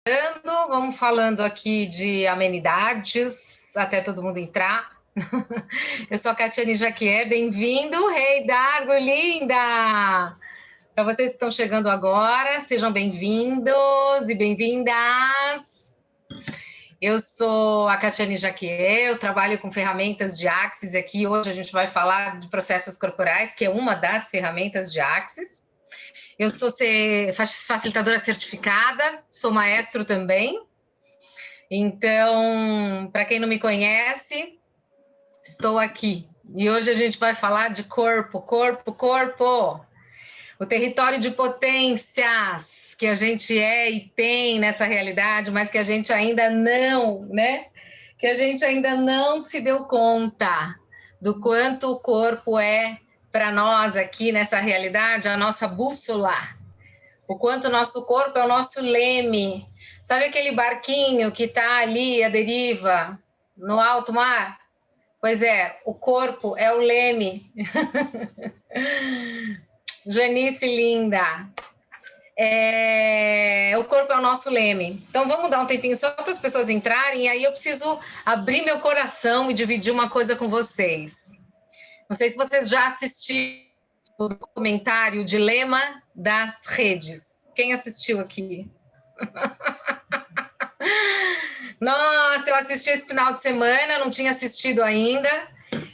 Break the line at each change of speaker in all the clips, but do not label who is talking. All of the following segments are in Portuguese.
Vamos falando aqui de amenidades, até todo mundo entrar. Eu sou a Catiane Jaquié, bem-vindo, Rei Dargo, linda! Para vocês que estão chegando agora, sejam bem-vindos e bem-vindas. Eu sou a Catiane Jaquié, eu trabalho com ferramentas de Axis aqui. Hoje a gente vai falar de processos corporais, que é uma das ferramentas de Axis. Eu sou facilitadora certificada, sou maestro também. Então, para quem não me conhece, estou aqui. E hoje a gente vai falar de corpo. O território de potências que a gente é e tem nessa realidade, mas que a gente ainda não, né? Que a gente ainda não se deu conta do quanto o corpo é para nós aqui nessa realidade, a nossa bússola. O quanto o nosso corpo é o nosso leme. Sabe aquele barquinho que está ali à deriva, no alto mar? Pois é, o corpo é o leme. Janice linda. O corpo é o nosso leme. Então vamos dar um tempinho só para as pessoas entrarem, e aí eu preciso abrir meu coração e dividir uma coisa com vocês. Não sei se vocês já assistiram o documentário Dilema das Redes. Quem assistiu aqui? Nossa, eu assisti esse final de semana, não tinha assistido ainda,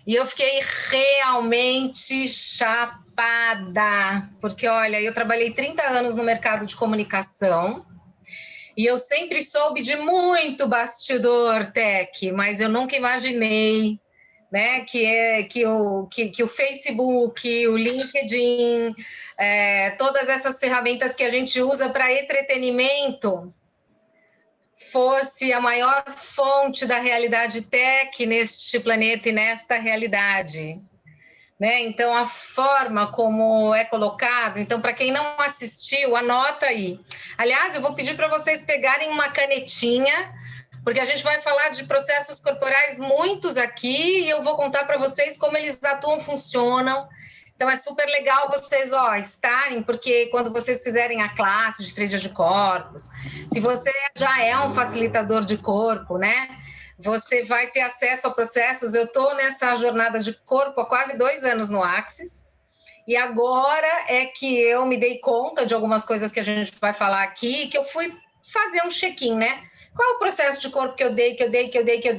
e eu fiquei realmente chapada, porque, olha, eu trabalhei 30 anos no mercado de comunicação, e eu sempre soube de muito bastidor tech, mas eu nunca imaginei, né, que o Facebook, o LinkedIn, todas essas ferramentas que a gente usa para entretenimento fosse a maior fonte da realidade tech neste planeta e nesta realidade, né? Então, a forma como é colocado. Então, para quem não assistiu, anota aí. Aliás, eu vou pedir para vocês pegarem uma canetinha, porque a gente vai falar de processos corporais muitos aqui, e eu vou contar para vocês como eles atuam, funcionam. Então, é super legal vocês estarem, porque quando vocês fizerem a classe de 3 dias de corpos, se você já é um facilitador de corpo, né? Você vai ter acesso a processos. Eu estou nessa jornada de corpo há quase 2 anos no Axis, e agora é que eu me dei conta de algumas coisas que a gente vai falar aqui, que eu fui fazer um check-in, né? Qual é o processo de corpo que eu dei?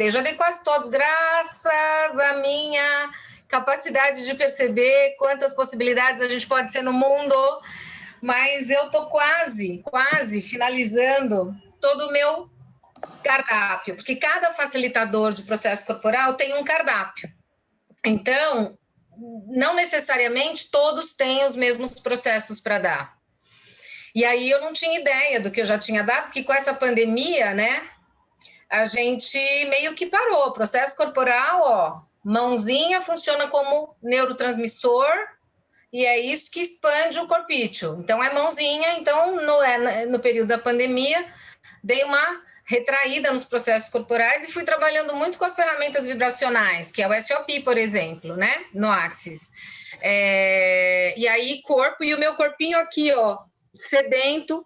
Já dei quase todos, graças à minha capacidade de perceber quantas possibilidades a gente pode ser no mundo, mas eu estou quase finalizando todo o meu cardápio, porque cada facilitador de processo corporal tem um cardápio. Então, não necessariamente todos têm os mesmos processos para dar. E aí eu não tinha ideia do que eu já tinha dado, porque com essa pandemia, né, a gente meio que parou. O processo corporal, mãozinha funciona como neurotransmissor, e é isso que expande o corpício. Então, é mãozinha. Então, no período da pandemia, dei uma retraída nos processos corporais e fui trabalhando muito com as ferramentas vibracionais, que é o SOP, por exemplo, né, no Axis. E aí, corpo, e o meu corpinho aqui, sedento,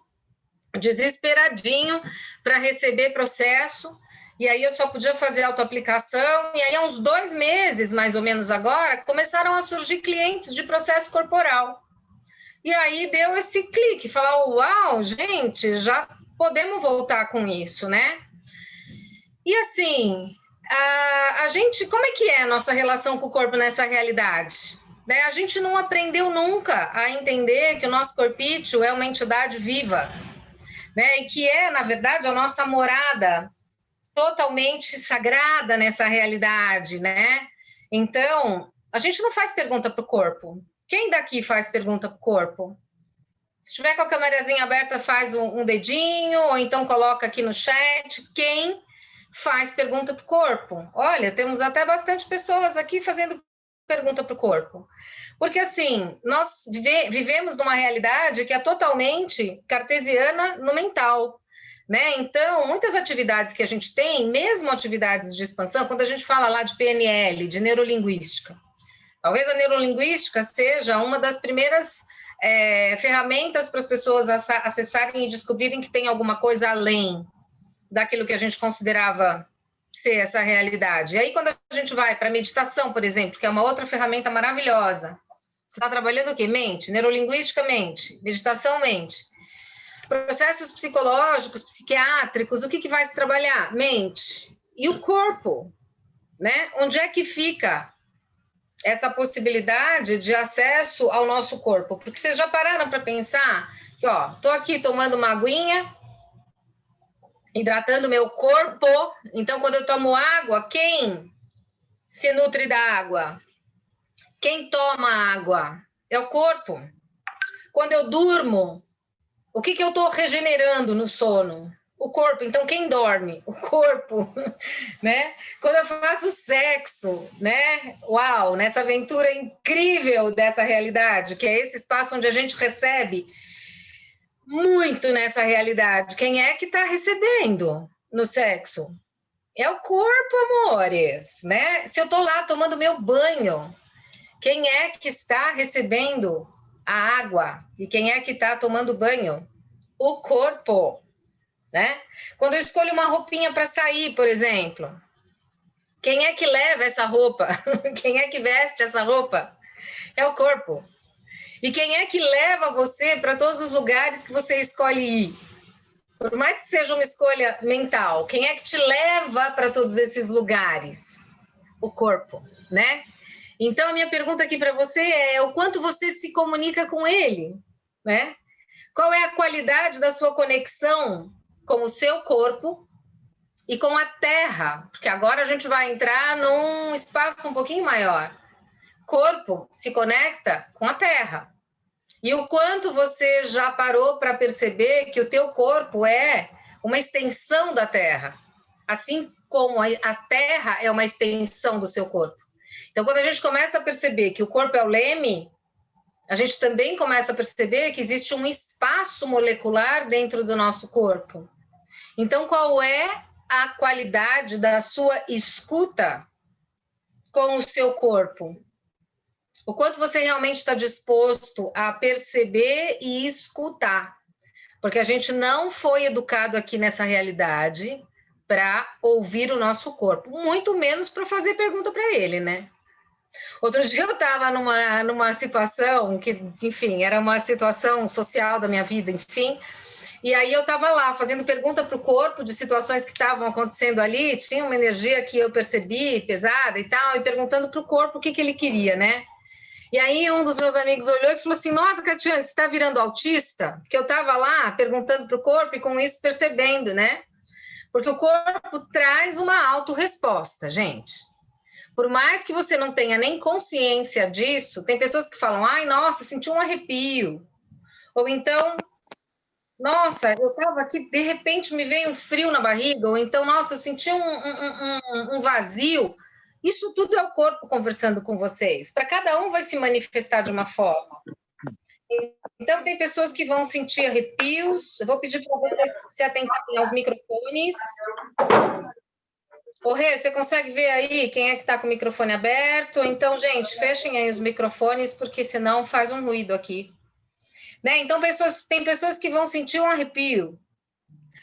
desesperadinho para receber processo. E aí eu só podia fazer autoaplicação, e aí há uns 2 meses, mais ou menos agora, começaram a surgir clientes de processo corporal. E aí deu esse clique, falar, uau, gente, já podemos voltar com isso, né? E assim, a gente, como é que é a nossa relação com o corpo nessa realidade? Né? A gente não aprendeu nunca a entender que o nosso corpício é uma entidade viva, né? E que é, na verdade, a nossa morada totalmente sagrada nessa realidade, né? Então, a gente não faz pergunta para o corpo. Quem daqui faz pergunta para o corpo? Se tiver com a câmerazinha aberta, faz um dedinho, ou então coloca aqui no chat. Quem faz pergunta para o corpo? Olha, temos até bastante pessoas aqui fazendo pergunta para o corpo. Porque, assim, nós vivemos numa realidade que é totalmente cartesiana no mental, né? Então, muitas atividades que a gente tem, mesmo atividades de expansão, quando a gente fala lá de PNL, de neurolinguística, talvez a neurolinguística seja uma das primeiras ferramentas para as pessoas acessarem e descobrirem que tem alguma coisa além daquilo que a gente considerava ser essa realidade. E aí, quando a gente vai para a meditação, por exemplo, que é uma outra ferramenta maravilhosa, você está trabalhando o quê? Mente, neurolinguisticamente, meditação, mente. Processos psicológicos, psiquiátricos, o que vai se trabalhar? Mente. E o corpo, né? Onde é que fica essa possibilidade de acesso ao nosso corpo? Porque vocês já pararam para pensar que, ó, tô aqui tomando uma aguinha, hidratando meu corpo. Então, quando eu tomo água, quem se nutre da água? Quem toma água? É o corpo. Quando eu durmo, o que eu estou regenerando no sono? O corpo. Então, quem dorme? O corpo, né? Quando eu faço sexo, né? Uau, nessa aventura incrível dessa realidade, que é esse espaço onde a gente recebe muito nessa realidade. Quem é que está recebendo no sexo? É o corpo, amores, né? Se eu estou lá tomando meu banho, quem é que está recebendo a água? E quem é que está tomando banho? O corpo, né? Quando eu escolho uma roupinha para sair, por exemplo, quem é que leva essa roupa? Quem é que veste essa roupa? É o corpo. E quem é que leva você para todos os lugares que você escolhe ir? Por mais que seja uma escolha mental, quem é que te leva para todos esses lugares? O corpo, né? Então, a minha pergunta aqui para você é o quanto você se comunica com ele, né? Qual é a qualidade da sua conexão com o seu corpo e com a Terra? Porque agora a gente vai entrar num espaço um pouquinho maior. Corpo se conecta com a Terra. E o quanto você já parou para perceber que o teu corpo é uma extensão da Terra, assim como a Terra é uma extensão do seu corpo. Então, quando a gente começa a perceber que o corpo é o leme, a gente também começa a perceber que existe um espaço molecular dentro do nosso corpo. Então, qual é a qualidade da sua escuta com o seu corpo? O quanto você realmente está disposto a perceber e escutar. Porque a gente não foi educado aqui nessa realidade para ouvir o nosso corpo, muito menos para fazer pergunta para ele, né? Outro dia eu estava numa situação que, enfim, era uma situação social da minha vida, enfim, e aí eu estava lá fazendo pergunta para o corpo de situações que estavam acontecendo ali, tinha uma energia que eu percebi pesada e tal, e perguntando para o corpo o que ele queria, né? E aí um dos meus amigos olhou e falou assim, nossa, Catiane, você está virando autista? Porque eu estava lá perguntando para o corpo e com isso percebendo, né? Porque o corpo traz uma autorresposta, gente. Por mais que você não tenha nem consciência disso, tem pessoas que falam, ai, nossa, senti um arrepio. Ou então, nossa, eu estava aqui, de repente me veio um frio na barriga. Ou então, nossa, eu senti um vazio. Isso tudo é o corpo conversando com vocês. Para cada um vai se manifestar de uma forma. Então, tem pessoas que vão sentir arrepios. Eu vou pedir para vocês se atentarem aos microfones. Ô, Rê, você consegue ver aí quem é que está com o microfone aberto? Então, gente, fechem aí os microfones, porque senão faz um ruído aqui. Né? Então, tem pessoas que vão sentir um arrepio.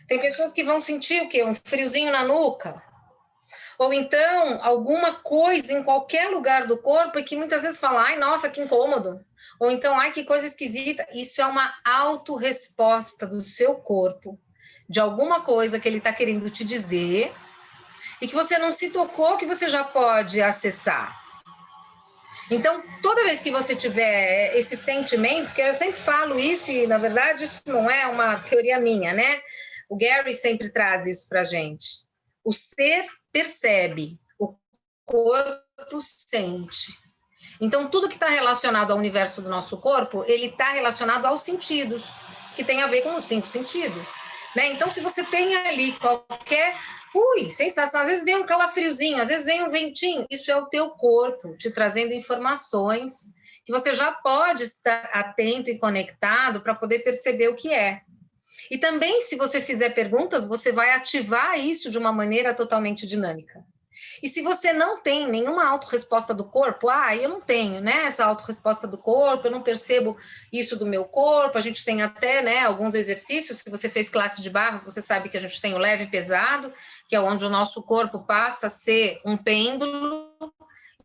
Tem pessoas que vão sentir o quê? Um friozinho na nuca. Ou então, alguma coisa em qualquer lugar do corpo e que muitas vezes fala, ai, nossa, que incômodo. Ou então, ai, que coisa esquisita. Isso é uma autorresposta do seu corpo de alguma coisa que ele está querendo te dizer e que você não se tocou, que você já pode acessar. Então, toda vez que você tiver esse sentimento, porque eu sempre falo isso e, na verdade, isso não é uma teoria minha, né? O Gary sempre traz isso para a gente. O ser percebe, o corpo sente. Então, tudo que está relacionado ao universo do nosso corpo, ele está relacionado aos sentidos, que tem a ver com os 5 sentidos. Né? Então, se você tem ali qualquer sensação, às vezes vem um calafriozinho, às vezes vem um ventinho, isso é o teu corpo te trazendo informações que você já pode estar atento e conectado para poder perceber o que é. E também, se você fizer perguntas, você vai ativar isso de uma maneira totalmente dinâmica. E se você não tem nenhuma autorresposta do corpo, eu não tenho, né, essa autorresposta do corpo, eu não percebo isso do meu corpo, a gente tem até, né, alguns exercícios, se você fez classe de barras, você sabe que a gente tem o leve e pesado, que é onde o nosso corpo passa a ser um pêndulo,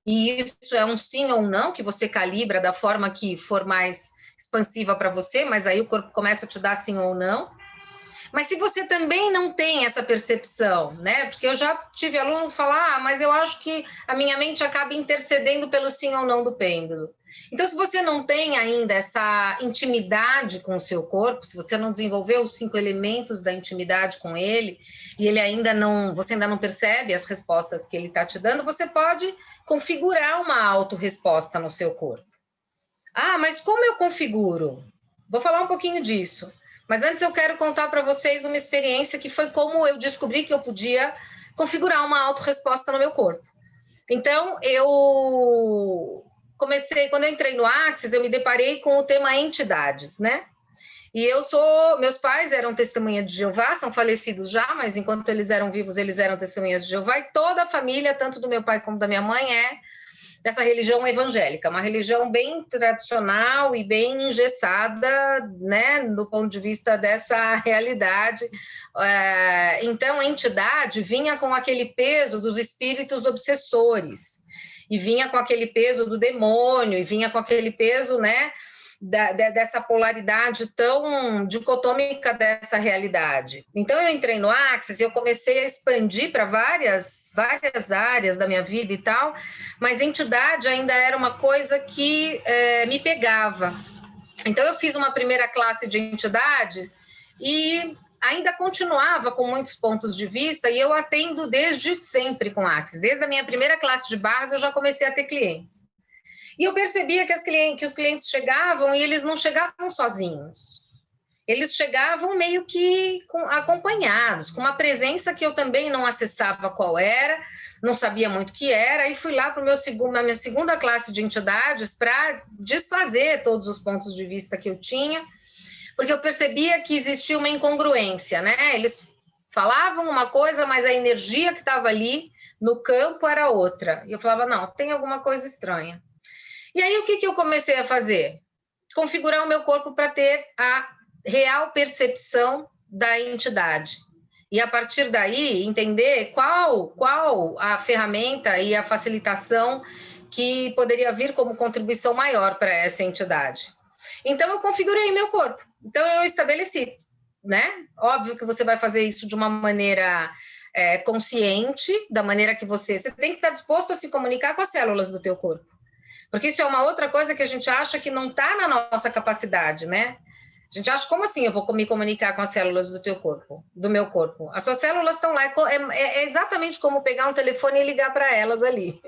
e isso é um sim ou não, que você calibra da forma que for mais expansiva para você, mas aí o corpo começa a te dar sim ou não. Mas se você também não tem essa percepção, né? Porque eu já tive aluno falar, mas eu acho que a minha mente acaba intercedendo pelo sim ou não do pêndulo. Então, se você não tem ainda essa intimidade com o seu corpo, se você não desenvolveu os 5 elementos da intimidade com ele, e ele ainda não, você ainda não percebe as respostas que ele está te dando, você pode configurar uma autorresposta no seu corpo. Mas como eu configuro? Vou falar um pouquinho disso. Mas antes eu quero contar para vocês uma experiência que foi como eu descobri que eu podia configurar uma autorresposta no meu corpo. Então, eu comecei, quando eu entrei no Axis, eu me deparei com o tema entidades, né? E meus pais eram testemunhas de Jeová, são falecidos já, mas enquanto eles eram vivos, eles eram testemunhas de Jeová, e toda a família, tanto do meu pai como da minha mãe, dessa religião evangélica, uma religião bem tradicional e bem engessada, né, do ponto de vista dessa realidade. Então, a entidade vinha com aquele peso dos espíritos obsessores, e vinha com aquele peso do demônio, e vinha com aquele peso, né, dessa polaridade tão dicotômica dessa realidade. Então, eu entrei no Axis e eu comecei a expandir para várias áreas da minha vida e tal, mas entidade ainda era uma coisa que me pegava. Então, eu fiz uma primeira classe de entidade e ainda continuava com muitos pontos de vista, e eu atendo desde sempre com Axis. Desde a minha primeira classe de barras, eu já comecei a ter clientes. E eu percebia que os clientes chegavam e eles não chegavam sozinhos. Eles chegavam meio que acompanhados, com uma presença que eu também não acessava qual era, não sabia muito o que era, e fui lá para a minha segunda classe de entidades para desfazer todos os pontos de vista que eu tinha, porque eu percebia que existia uma incongruência, né? Eles falavam uma coisa, mas a energia que estava ali no campo era outra. E eu falava, não, tem alguma coisa estranha. E aí, o que eu comecei a fazer? Configurar o meu corpo para ter a real percepção da entidade. E, a partir daí, entender qual a ferramenta e a facilitação que poderia vir como contribuição maior para essa entidade. Então, eu configurei meu corpo. Então, eu estabeleci, né? Óbvio que você vai fazer isso de uma maneira consciente, da maneira que você tem que estar disposto a se comunicar com as células do teu corpo. Porque isso é uma outra coisa que a gente acha que não está na nossa capacidade, né? A gente acha, como assim eu vou me comunicar com as células do teu corpo, do meu corpo? As suas células estão lá, é exatamente como pegar um telefone e ligar para elas ali.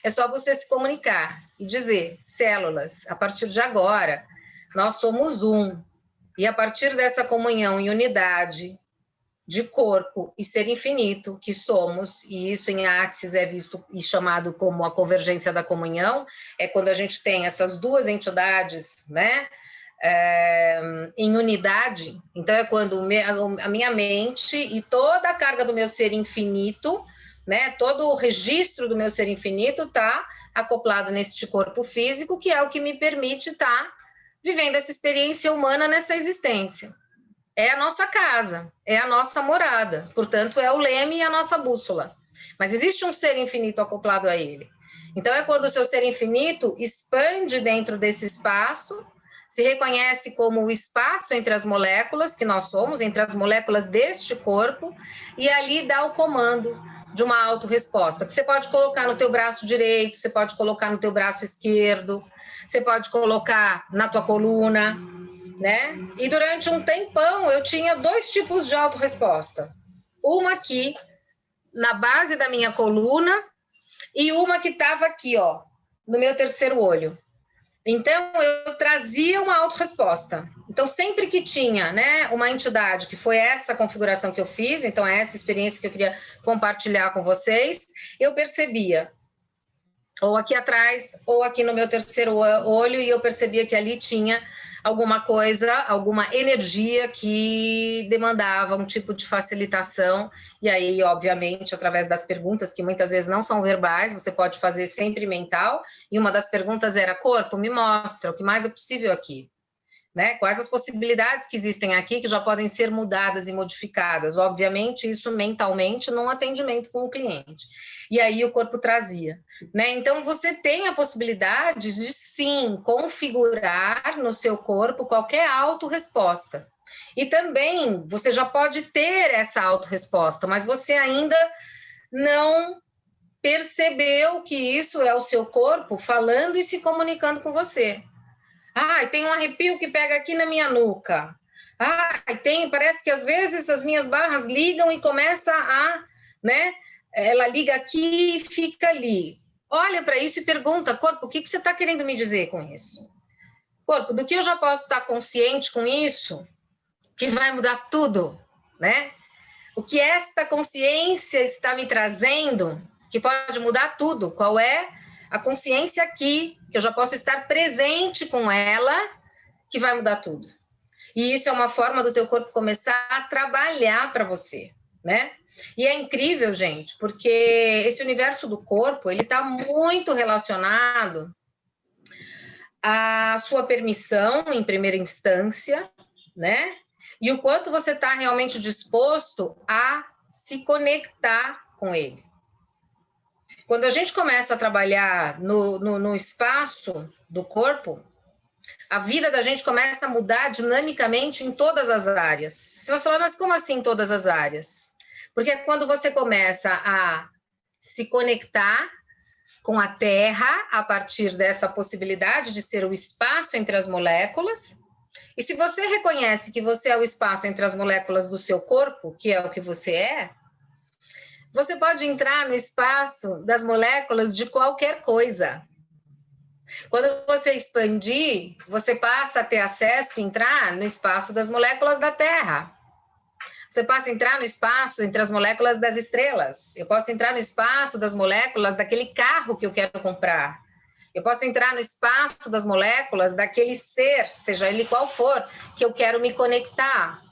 É só você se comunicar e dizer, células, a partir de agora, nós somos um. E a partir dessa comunhão e unidade de corpo e ser infinito que somos, e isso em Axis é visto e chamado como a convergência da comunhão, é quando a gente tem essas duas entidades, né, em unidade. Então é quando a minha mente e toda a carga do meu ser infinito, né, todo o registro do meu ser infinito está acoplado neste corpo físico, que é o que me permite estar vivendo essa experiência humana nessa existência. É a nossa casa, é a nossa morada, portanto, é o leme e a nossa bússola. Mas existe um ser infinito acoplado a ele. Então, é quando o seu ser infinito expande dentro desse espaço, se reconhece como o espaço entre as moléculas que nós somos, entre as moléculas deste corpo, e ali dá o comando de uma autorresposta, que você pode colocar no teu braço direito, você pode colocar no teu braço esquerdo, você pode colocar na tua coluna, né? E durante um tempão eu tinha 2 tipos de autorresposta. Uma aqui na base da minha coluna e uma que estava aqui, ó, no meu terceiro olho. Então eu trazia uma autorresposta. Então sempre que tinha, né, uma entidade, que foi essa configuração que eu fiz, então é essa experiência que eu queria compartilhar com vocês, eu percebia ou aqui atrás ou aqui no meu terceiro olho, e eu percebia que ali tinha alguma coisa, alguma energia que demandava um tipo de facilitação. E aí, obviamente, através das perguntas, que muitas vezes não são verbais, você pode fazer sempre mental. E uma das perguntas era: corpo, me mostra o que mais é possível aqui. Né? Quais as possibilidades que existem aqui que já podem ser mudadas e modificadas? Obviamente, isso mentalmente num atendimento com o cliente. E aí o corpo trazia. Né? Então, você tem a possibilidade de, sim, configurar no seu corpo qualquer autorresposta. E também, você já pode ter essa autorresposta, mas você ainda não percebeu que isso é o seu corpo falando e se comunicando com você. Tem um arrepio que pega aqui na minha nuca. Parece que às vezes as minhas barras ligam e começa a, né? Ela liga aqui e fica ali. Olha para isso e pergunta, corpo, o que você está querendo me dizer com isso? Corpo, do que eu já posso estar consciente com isso, que vai mudar tudo, né? O que esta consciência está me trazendo, que pode mudar tudo? Qual é a consciência aqui, que eu já posso estar presente com ela, que vai mudar tudo. E isso é uma forma do teu corpo começar a trabalhar para você, né? E é incrível, gente, porque esse universo do corpo, ele está muito relacionado à sua permissão, em primeira instância, né? E o quanto você está realmente disposto a se conectar com ele. Quando a gente começa a trabalhar no espaço do corpo, a vida da gente começa a mudar dinamicamente em todas as áreas. Você vai falar, mas como assim em todas as áreas? Porque quando você começa a se conectar com a Terra, a partir dessa possibilidade de ser o espaço entre as moléculas, e se você reconhece que você é o espaço entre as moléculas do seu corpo, que é o que você é, você pode entrar no espaço das moléculas de qualquer coisa. Quando você expandir, você passa a ter acesso e entrar no espaço das moléculas da Terra. Você passa a entrar no espaço entre as moléculas das estrelas. Eu posso entrar no espaço das moléculas daquele carro que eu quero comprar. Eu posso entrar no espaço das moléculas daquele ser, seja ele qual for, que eu quero me conectar.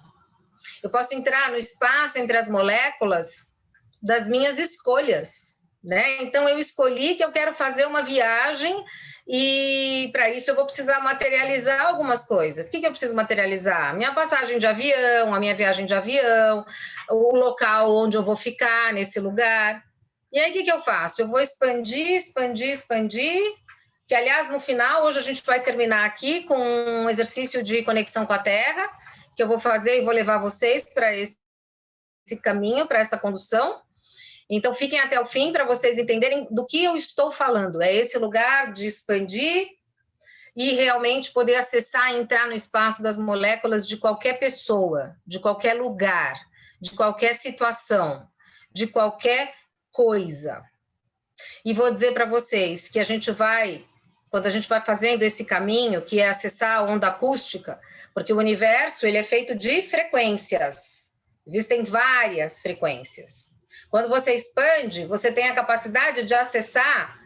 Eu posso entrar no espaço entre as moléculas das minhas escolhas, né? Então, eu escolhi que eu quero fazer uma viagem e, para isso, eu vou precisar materializar algumas coisas. O que eu preciso materializar? Minha passagem de avião, a minha viagem de avião, o local onde eu vou ficar nesse lugar. E aí, o que eu faço? Eu vou expandir, que, aliás, no final, hoje a gente vai terminar aqui com um exercício de conexão com a Terra, que eu vou fazer e vou levar vocês para esse caminho, para essa condução. Então, fiquem até o fim para vocês entenderem do que eu estou falando. É esse lugar de expandir e realmente poder acessar e entrar no espaço das moléculas de qualquer pessoa, de qualquer lugar, de qualquer situação, de qualquer coisa. E vou dizer para vocês que quando a gente vai fazendo esse caminho, que é acessar a onda acústica, porque o universo ele é feito de frequências. Existem várias frequências. Quando você expande, você tem a capacidade de acessar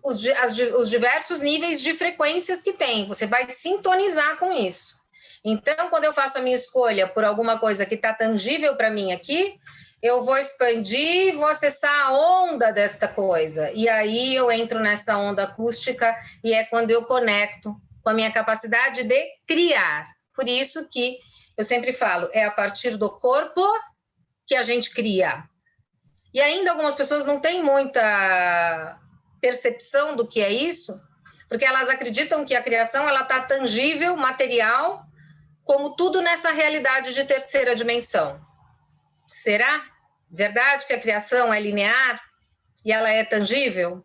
os diversos níveis de frequências que tem. Você vai sintonizar com isso. Então, quando eu faço a minha escolha por alguma coisa que está tangível para mim aqui, eu vou expandir, vou acessar a onda desta coisa. E aí eu entro nessa onda acústica e é quando eu conecto com a minha capacidade de criar. Por isso que eu sempre falo, é a partir do corpo que a gente cria. E ainda algumas pessoas não têm muita percepção do que é isso, porque elas acreditam que a criação ela está tangível, material, como tudo nessa realidade de terceira dimensão. Será verdade que a criação é linear e ela é tangível?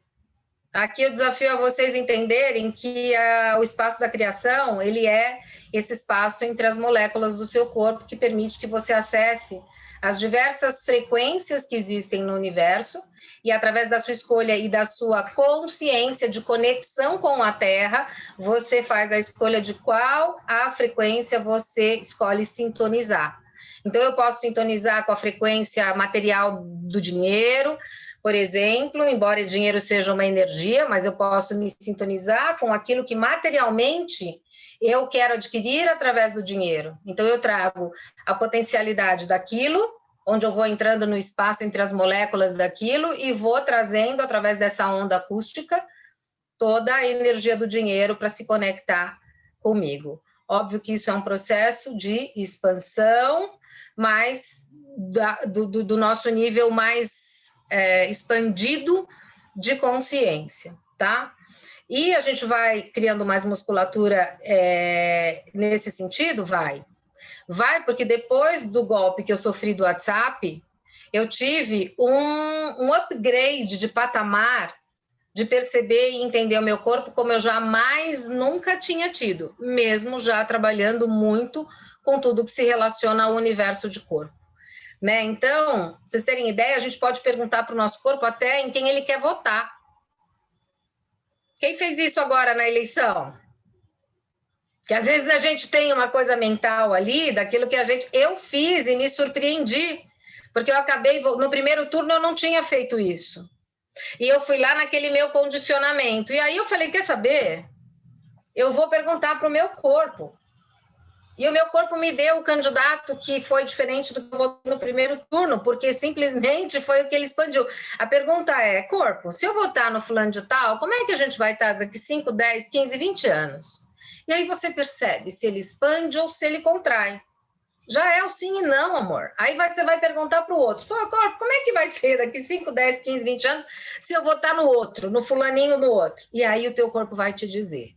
Aqui eu desafio a vocês entenderem que o espaço da criação, ele é esse espaço entre as moléculas do seu corpo que permite que você acesse as diversas frequências que existem no universo e através da sua escolha e da sua consciência de conexão com a Terra, você faz a escolha de qual a frequência você escolhe sintonizar. Então, eu posso sintonizar com a frequência material do dinheiro, por exemplo, embora o dinheiro seja uma energia, mas eu posso me sintonizar com aquilo que materialmente Eu quero adquirir através do dinheiro. Então, eu trago a potencialidade daquilo, onde eu vou entrando no espaço entre as moléculas daquilo e vou trazendo, através dessa onda acústica, toda a energia do dinheiro para se conectar comigo. Óbvio que isso é um processo de expansão, mas do nosso nível mais expandido de consciência, tá? E a gente vai criando mais musculatura nesse sentido? Vai, porque depois do golpe que eu sofri do WhatsApp, eu tive um upgrade de patamar de perceber e entender o meu corpo como eu jamais nunca tinha tido, mesmo já trabalhando muito com tudo que se relaciona ao universo de corpo. Né? Então, pra vocês terem ideia, a gente pode perguntar para o nosso corpo até em quem ele quer votar. Quem fez isso agora na eleição? Que às vezes a gente tem uma coisa mental ali, daquilo que eu fiz e me surpreendi, porque eu acabei, no primeiro turno eu não tinha feito isso. E eu fui lá naquele meu condicionamento. E aí eu falei, quer saber? Eu vou perguntar para o meu corpo. E o meu corpo me deu o candidato que foi diferente do que eu votei no primeiro turno, porque simplesmente foi o que ele expandiu. A pergunta é, corpo, se eu votar no fulano de tal, como é que a gente vai estar daqui 5, 10, 15, 20 anos? E aí você percebe se ele expande ou se ele contrai. Já é o sim e não, amor. Aí você vai perguntar para o outro, corpo, como é que vai ser daqui 5, 10, 15, 20 anos se eu votar no outro, no fulaninho no outro? E aí o teu corpo vai te dizer.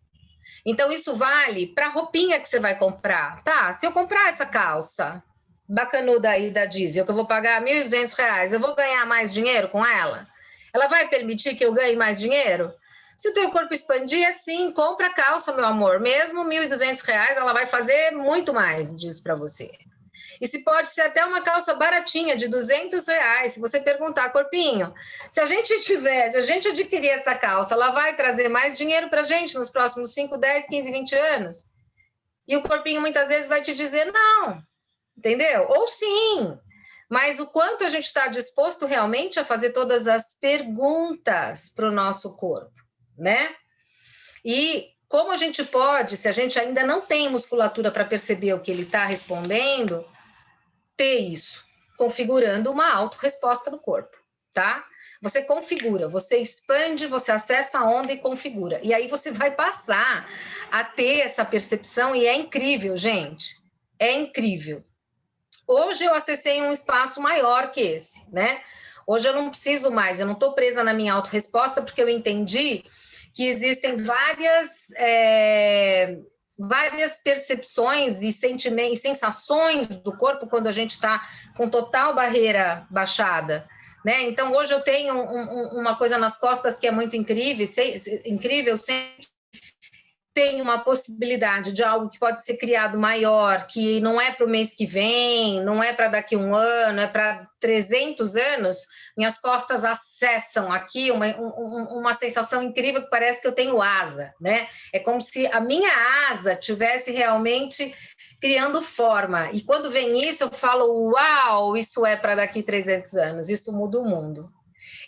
Então, isso vale para a roupinha que você vai comprar. Tá, se eu comprar essa calça bacanuda aí da Diesel, que eu vou pagar R$1.200, eu vou ganhar mais dinheiro com ela? Ela vai permitir que eu ganhe mais dinheiro? Se o teu corpo expandir, sim, compra a calça, meu amor. Mesmo R$1.200, ela vai fazer muito mais disso para você. E se pode ser até uma calça baratinha, de R$200, se você perguntar, corpinho, se a gente adquirir essa calça, ela vai trazer mais dinheiro para a gente nos próximos 5, 10, 15, 20 anos? E o corpinho muitas vezes vai te dizer não, entendeu? Ou sim, mas o quanto a gente está disposto realmente a fazer todas as perguntas para o nosso corpo, né? E como a gente pode, se a gente ainda não tem musculatura para perceber o que ele está respondendo, ter isso, configurando uma autorresposta no corpo, tá? Você configura, você expande, você acessa a onda e configura. E aí você vai passar a ter essa percepção e é incrível, gente. É incrível. Hoje eu acessei um espaço maior que esse, né? Hoje eu não preciso mais, eu não estou presa na minha autorresposta porque eu entendi que existem várias percepções e sentimentos, sensações do corpo quando a gente está com total barreira baixada, né? Então, hoje eu tenho uma coisa nas costas que é muito incrível, sempre tem uma possibilidade de algo que pode ser criado maior, que não é para o mês que vem, não é para daqui um ano, é para 300 anos, minhas costas acessam aqui uma sensação incrível que parece que eu tenho asa, né? É como se a minha asa tivesse realmente criando forma. E quando vem isso, eu falo, uau, isso é para daqui 300 anos, isso muda o mundo.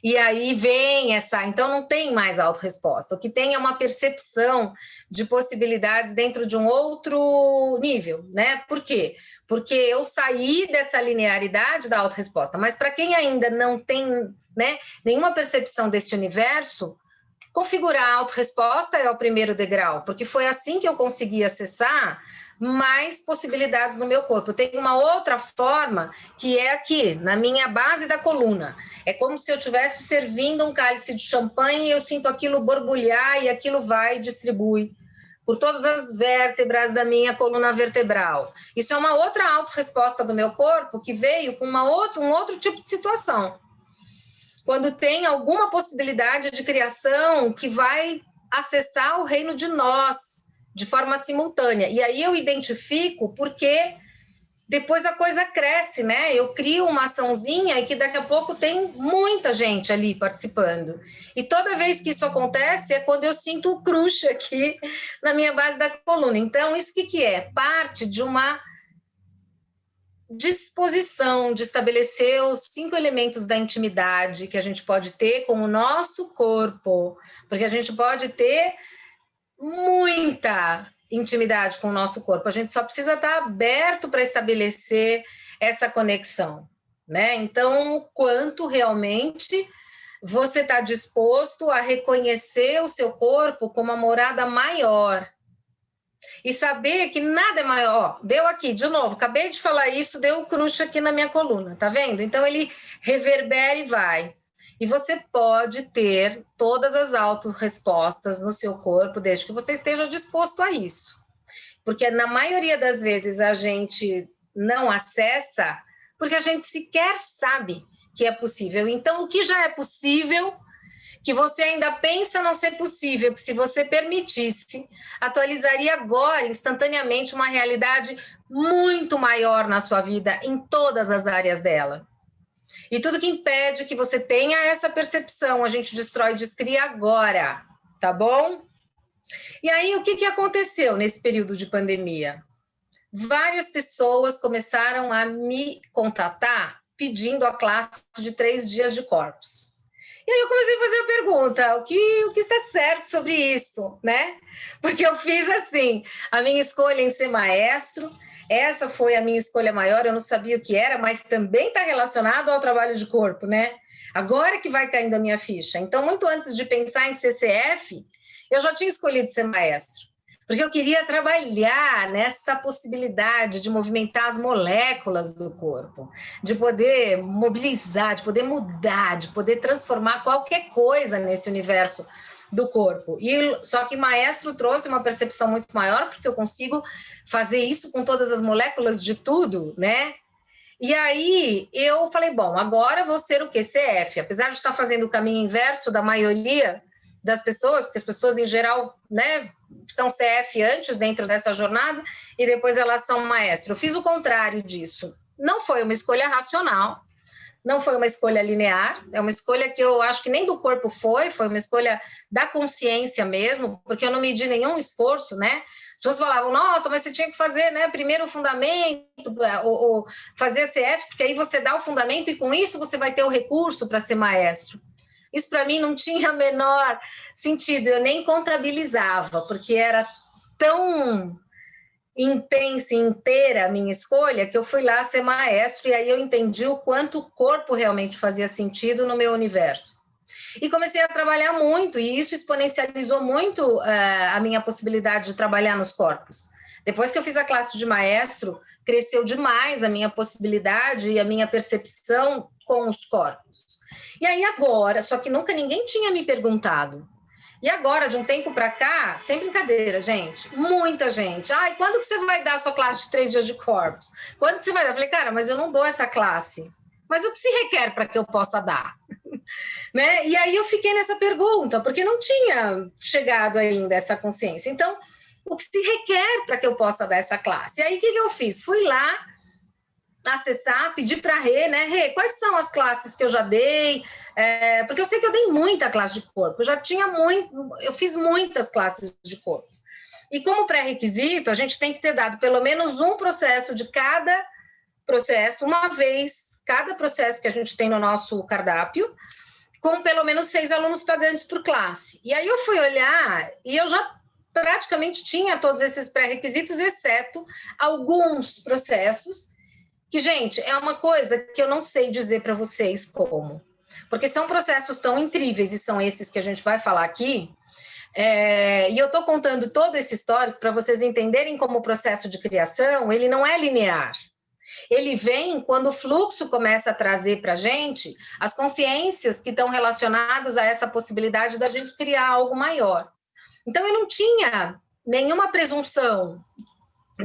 E aí vem então não tem mais autorresposta. O que tem é uma percepção de possibilidades dentro de um outro nível, né? Por quê? Porque eu saí dessa linearidade da autorresposta, mas para quem ainda não tem, né, nenhuma percepção desse universo, configurar a autorresposta é o primeiro degrau, porque foi assim que eu consegui acessar mais possibilidades no meu corpo. Eu tenho uma outra forma, que é aqui, na minha base da coluna. É como se eu estivesse servindo um cálice de champanhe e eu sinto aquilo borbulhar e aquilo vai e distribui por todas as vértebras da minha coluna vertebral. Isso é uma outra autorresposta do meu corpo que veio com um outro tipo de situação. Quando tem alguma possibilidade de criação que vai acessar o reino de nós, de forma simultânea. E aí eu identifico porque depois a coisa cresce, né? Eu crio uma açãozinha e que daqui a pouco tem muita gente ali participando. E toda vez que isso acontece é quando eu sinto o crush aqui na minha base da coluna. Então, isso que é? Parte de uma disposição de estabelecer os 5 elementos da intimidade que a gente pode ter com o nosso corpo, porque a gente pode ter muita intimidade com o nosso corpo, a gente só precisa estar aberto para estabelecer essa conexão, né? Então, o quanto realmente você está disposto a reconhecer o seu corpo como uma morada maior e saber que nada é maior. Ó, deu aqui, de novo, acabei de falar isso, deu um crush aqui na minha coluna, tá vendo? Então, ele reverbera e vai. E você pode ter todas as autorrespostas no seu corpo, desde que você esteja disposto a isso. Porque na maioria das vezes a gente não acessa, porque a gente sequer sabe que é possível. Então, o que já é possível, que você ainda pensa não ser possível, que se você permitisse, atualizaria agora, instantaneamente, uma realidade muito maior na sua vida, em todas as áreas dela. E tudo que impede que você tenha essa percepção, a gente destrói e descria agora, tá bom? E aí, o que aconteceu nesse período de pandemia? Várias pessoas começaram a me contatar pedindo a classe de 3 dias de corpos. E aí eu comecei a fazer a pergunta, o que está certo sobre isso, né? Porque eu fiz assim, a minha escolha em ser maestro, essa foi a minha escolha maior, eu não sabia o que era, mas também está relacionado ao trabalho de corpo, né? Agora que vai caindo a minha ficha. Então, muito antes de pensar em CCF, eu já tinha escolhido ser maestro, porque eu queria trabalhar nessa possibilidade de movimentar as moléculas do corpo, de poder mobilizar, de poder mudar, de poder transformar qualquer coisa nesse universo do corpo. E só que maestro trouxe uma percepção muito maior, porque eu consigo fazer isso com todas as moléculas de tudo, né? E aí eu falei, bom, agora eu vou ser o QCF, apesar de estar fazendo o caminho inverso da maioria das pessoas, porque as pessoas em geral, né, são CF antes dentro dessa jornada e depois elas são maestro. Eu fiz o contrário disso. Não foi uma escolha racional, não foi uma escolha linear, é uma escolha que eu acho que nem do corpo foi uma escolha da consciência mesmo, porque eu não medi nenhum esforço, né? As pessoas falavam, nossa, mas você tinha que fazer, né, primeiro o fundamento, ou fazer CF, porque aí você dá o fundamento e com isso você vai ter o recurso para ser maestro. Isso para mim não tinha o menor sentido, eu nem contabilizava, porque era tão intensa e inteira a minha escolha que eu fui lá ser maestro e aí eu entendi o quanto o corpo realmente fazia sentido no meu universo. E comecei a trabalhar muito, e isso exponencializou muito a minha possibilidade de trabalhar nos corpos. Depois que eu fiz a classe de maestro, cresceu demais a minha possibilidade e a minha percepção com os corpos. E aí agora, só que nunca ninguém tinha me perguntado. E agora, de um tempo para cá, sem brincadeira, gente, muita gente. Ai, quando que você vai dar a sua classe de 3 dias de corpos? Quando que você vai dar? Eu falei, cara, mas eu não dou essa classe. Mas o que se requer para que eu possa dar? Né? E aí eu fiquei nessa pergunta, porque não tinha chegado ainda essa consciência. Então, o que se requer para que eu possa dar essa classe? E aí, o que eu fiz? Fui lá acessar, pedir para a Rê, né? Rê, quais são as classes que eu já dei? Porque eu sei que eu dei muita classe de corpo, eu fiz muitas classes de corpo. E como pré-requisito, a gente tem que ter dado pelo menos um processo de cada processo, uma vez, cada processo que a gente tem no nosso cardápio, com pelo menos 6 alunos pagantes por classe. E aí eu fui olhar e eu já praticamente tinha todos esses pré-requisitos, exceto alguns processos que, gente, é uma coisa que eu não sei dizer para vocês como, porque são processos tão incríveis e são esses que a gente vai falar aqui, e eu estou contando todo esse histórico para vocês entenderem como o processo de criação, ele não é linear. Ele vem quando o fluxo começa a trazer para a gente as consciências que estão relacionadas a essa possibilidade da gente criar algo maior. Então, eu não tinha nenhuma presunção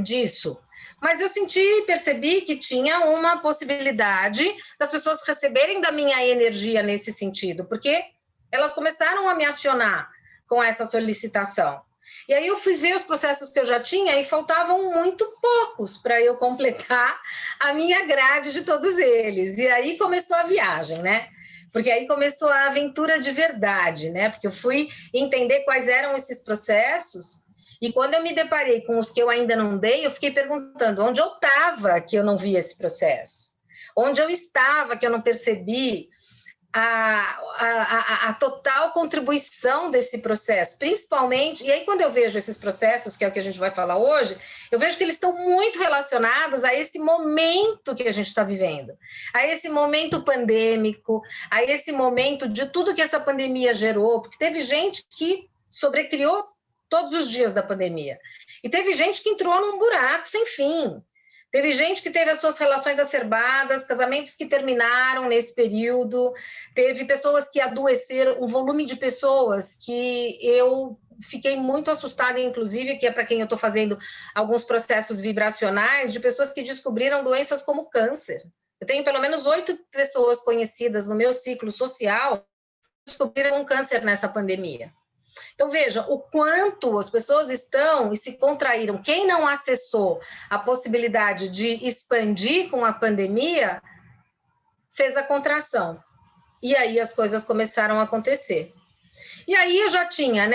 disso, mas eu senti e percebi que tinha uma possibilidade das pessoas receberem da minha energia nesse sentido, porque elas começaram a me acionar com essa solicitação. E aí eu fui ver os processos que eu já tinha e faltavam muito poucos para eu completar a minha grade de todos eles. E aí começou a viagem, né? Porque aí começou a aventura de verdade, né? Porque eu fui entender quais eram esses processos e quando eu me deparei com os que eu ainda não dei, eu fiquei perguntando onde eu estava que eu não vi esse processo? Onde eu estava que eu não percebi a total contribuição desse processo, principalmente, e aí quando eu vejo esses processos, que é o que a gente vai falar hoje, eu vejo que eles estão muito relacionados a esse momento que a gente está vivendo, a esse momento pandêmico, a esse momento de tudo que essa pandemia gerou, porque teve gente que sobrecriou todos os dias da pandemia, e teve gente que entrou num buraco sem fim. Teve gente que teve as suas relações acerbadas, casamentos que terminaram nesse período, teve pessoas que adoeceram, um volume de pessoas que eu fiquei muito assustada, inclusive, que é para quem eu estou fazendo alguns processos vibracionais, de pessoas que descobriram doenças como câncer. Eu tenho pelo menos 8 pessoas conhecidas no meu ciclo social que descobriram um câncer nessa pandemia. Então, veja o quanto as pessoas estão e se contraíram. Quem não acessou a possibilidade de expandir com a pandemia, fez a contração. E aí as coisas começaram a acontecer. E aí eu já tinha,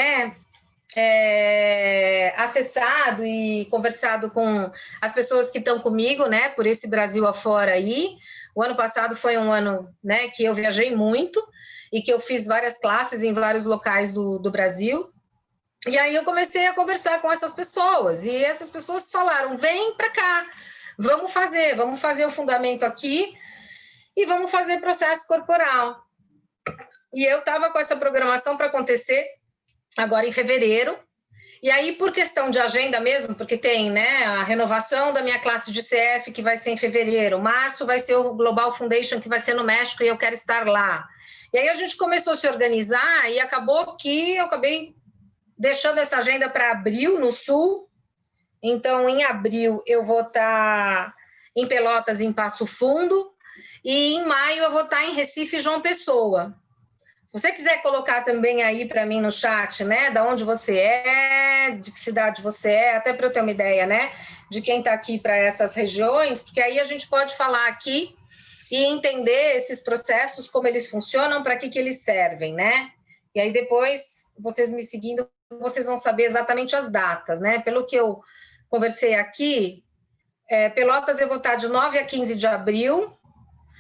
acessado e conversado com as pessoas que estão comigo, por esse Brasil afora aí. O ano passado foi um ano, que eu viajei muito, e que eu fiz várias classes em vários locais do Brasil. E aí eu comecei a conversar com essas pessoas, e essas pessoas falaram, vem para cá, vamos fazer o fundamento aqui, e vamos fazer processo corporal. E eu estava com essa programação para acontecer agora em fevereiro, e aí por questão de agenda mesmo, porque tem a renovação da minha classe de CF, que vai ser em fevereiro, março vai ser o Global Foundation, que vai ser no México, e eu quero estar lá. E aí a gente começou a se organizar e acabou que eu acabei deixando essa agenda para abril, no Sul. Então, em abril, eu vou estar em Pelotas, em Passo Fundo. E em maio, eu vou estar em Recife, João Pessoa. Se você quiser colocar também aí para mim no chat, da onde você é, de que cidade você é, até para eu ter uma ideia, de quem está aqui para essas regiões, porque aí a gente pode falar aqui e entender esses processos, como eles funcionam, para que eles servem, E aí depois, vocês me seguindo, vocês vão saber exatamente as datas, Pelo que eu conversei aqui, Pelotas eu vou estar de 9 a 15 de abril,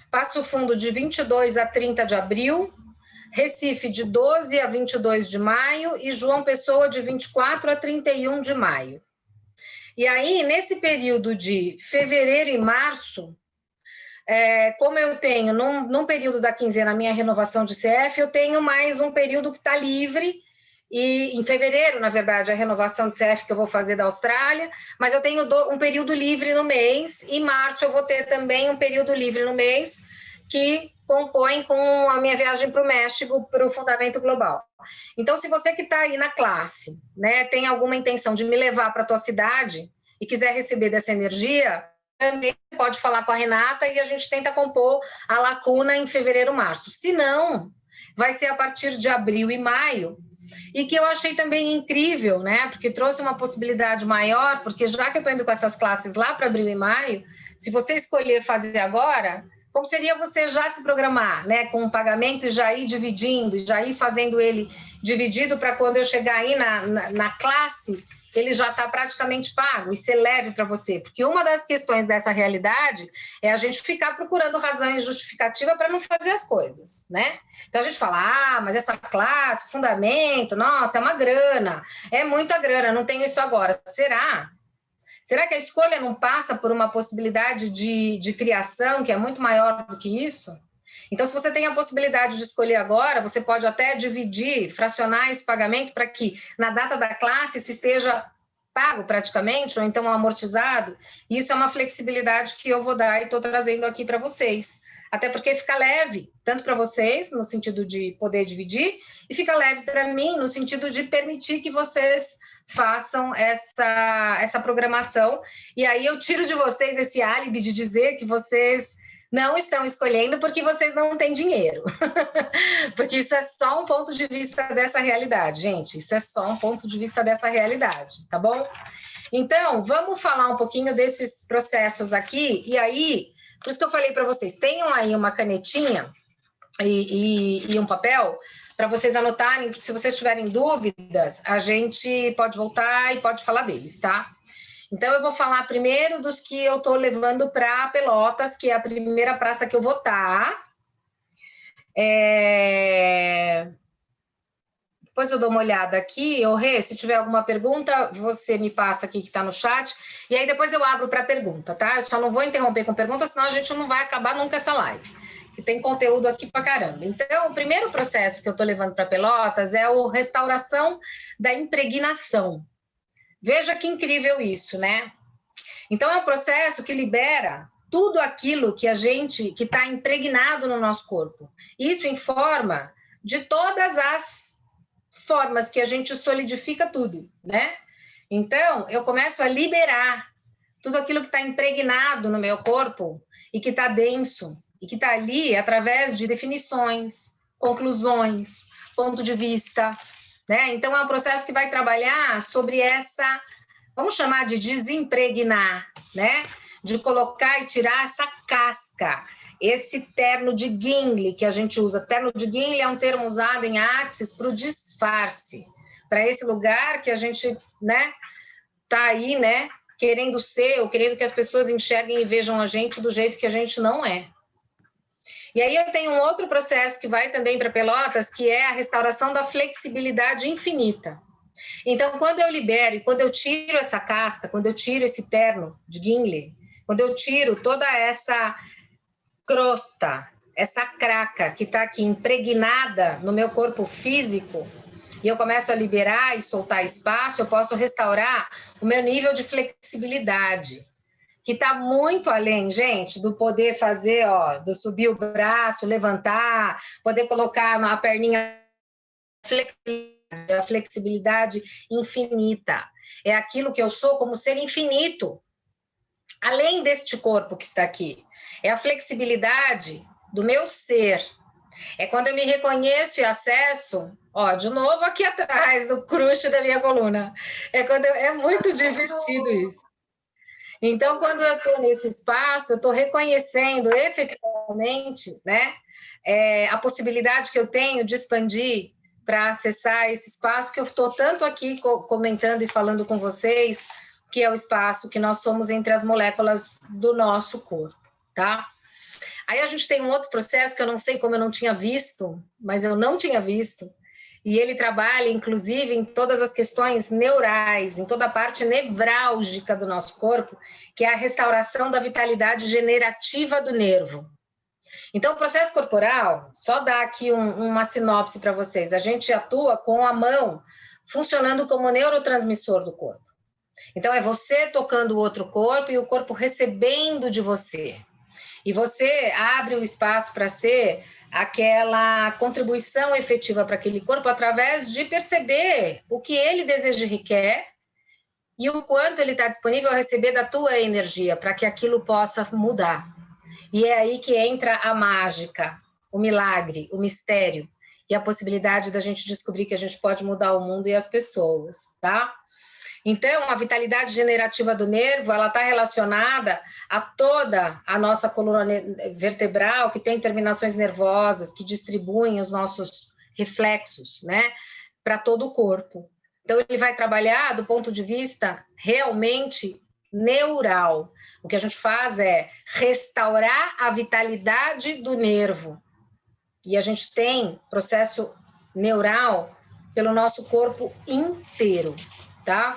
Passo Fundo de 22 a 30 de abril, Recife de 12 a 22 de maio e João Pessoa de 24 a 31 de maio. E aí, nesse período de fevereiro e março, como eu tenho, num período da quinzena, a minha renovação de CF, eu tenho mais um período que está livre, e em fevereiro, na verdade, a renovação de CF que eu vou fazer da Austrália, mas eu tenho um período livre no mês, e em março eu vou ter também um período livre no mês, que compõe com a minha viagem para o México, para o Fundamento Global. Então, se você que está aí na classe, tem alguma intenção de me levar para a tua cidade e quiser receber dessa energia, também pode falar com a Renata e a gente tenta compor a lacuna em fevereiro, março. Se não, vai ser a partir de abril e maio, e que eu achei também incrível, porque trouxe uma possibilidade maior, porque já que eu estou indo com essas classes lá para abril e maio, se você escolher fazer agora, como seria você já se programar, com um pagamento e já ir dividindo, e já ir fazendo ele dividido para quando eu chegar aí na classe, ele já está praticamente pago e ser leve para você. Porque uma das questões dessa realidade é a gente ficar procurando razão e justificativa para não fazer as coisas, Então a gente fala, mas essa classe, fundamento, nossa, é uma grana, é muita grana, não tenho isso agora. Será? Será que a escolha não passa por uma possibilidade de criação que é muito maior do que isso? Então, se você tem a possibilidade de escolher agora, você pode até dividir, fracionar esse pagamento para que, na data da classe, isso esteja pago praticamente, ou então amortizado. Isso é uma flexibilidade que eu vou dar e estou trazendo aqui para vocês. Até porque fica leve, tanto para vocês, no sentido de poder dividir, e fica leve para mim, no sentido de permitir que vocês façam essa programação. E aí eu tiro de vocês esse álibi de dizer que vocês não estão escolhendo porque vocês não têm dinheiro. Porque isso é só um ponto de vista dessa realidade, gente. Isso é só um ponto de vista dessa realidade, tá bom? Então, vamos falar um pouquinho desses processos aqui. E aí, por isso que eu falei para vocês, tenham aí uma canetinha e um papel para vocês anotarem. Se vocês tiverem dúvidas, a gente pode voltar e pode falar deles, tá? Então, eu vou falar primeiro dos que eu estou levando para Pelotas, que é a primeira praça que eu vou estar. Depois eu dou uma olhada aqui. Rê, se tiver alguma pergunta, você me passa aqui que está no chat. E aí depois eu abro para pergunta, tá? Eu só não vou interromper com pergunta, senão a gente não vai acabar nunca essa live. Que tem conteúdo aqui para caramba. Então, o primeiro processo que eu estou levando para Pelotas é a restauração da impregnação. Veja que incrível isso, né? Então, é um processo que libera tudo aquilo que está impregnado no nosso corpo. Isso em forma de todas as formas que a gente solidifica tudo, né? Então, eu começo a liberar tudo aquilo que está impregnado no meu corpo e que está denso, e que está ali através de definições, conclusões, ponto de vista, né? Então, é um processo que vai trabalhar sobre essa, vamos chamar de desimpregnar, né? De colocar e tirar essa casca, esse terno de Gimli que a gente usa. Terno de Gimli é um termo usado em Axis para o disfarce, para esse lugar que a gente, né, tá aí, né, querendo ser, ou querendo que as pessoas enxerguem e vejam a gente do jeito que a gente não é. E aí eu tenho um outro processo que vai também para Pelotas, que é a restauração da flexibilidade infinita. Então, quando eu libero e quando eu tiro essa casca, quando eu tiro esse terno de Gimli, quando eu tiro toda essa crosta, essa craca que está aqui impregnada no meu corpo físico, e eu começo a liberar e soltar espaço, eu posso restaurar o meu nível de flexibilidade, que está muito além, gente, do poder fazer, ó, do subir o braço, levantar, poder colocar a perninha, a flexibilidade infinita. É aquilo que eu sou como ser infinito, além deste corpo que está aqui. É a flexibilidade do meu ser. É quando eu me reconheço e acesso, ó, de novo aqui atrás, o crush da minha coluna. É muito divertido isso. Então, quando eu estou nesse espaço, eu estou reconhecendo efetivamente, né, a possibilidade que eu tenho de expandir para acessar esse espaço que eu estou tanto aqui comentando e falando com vocês, que é o espaço que nós somos entre as moléculas do nosso corpo, tá? Aí a gente tem um outro processo que eu não sei como eu não tinha visto, mas eu não tinha visto, e ele trabalha, inclusive, em todas as questões neurais, em toda a parte nevrálgica do nosso corpo, que é a restauração da vitalidade generativa do nervo. Então, o processo corporal, só dar aqui uma sinopse para vocês, a gente atua com a mão funcionando como neurotransmissor do corpo. Então, é você tocando o outro corpo e o corpo recebendo de você. E você abre o espaço para ser aquela contribuição efetiva para aquele corpo através de perceber o que ele deseja e requer e o quanto ele está disponível a receber da tua energia para que aquilo possa mudar. E é aí que entra a mágica, o milagre, o mistério e a possibilidade da gente descobrir que a gente pode mudar o mundo e as pessoas, tá? Então, a vitalidade generativa do nervo, ela está relacionada a toda a nossa coluna vertebral, que tem terminações nervosas, que distribuem os nossos reflexos, né, para todo o corpo. Então, ele vai trabalhar do ponto de vista realmente neural. O que a gente faz é restaurar a vitalidade do nervo. E a gente tem processo neural pelo nosso corpo inteiro, tá?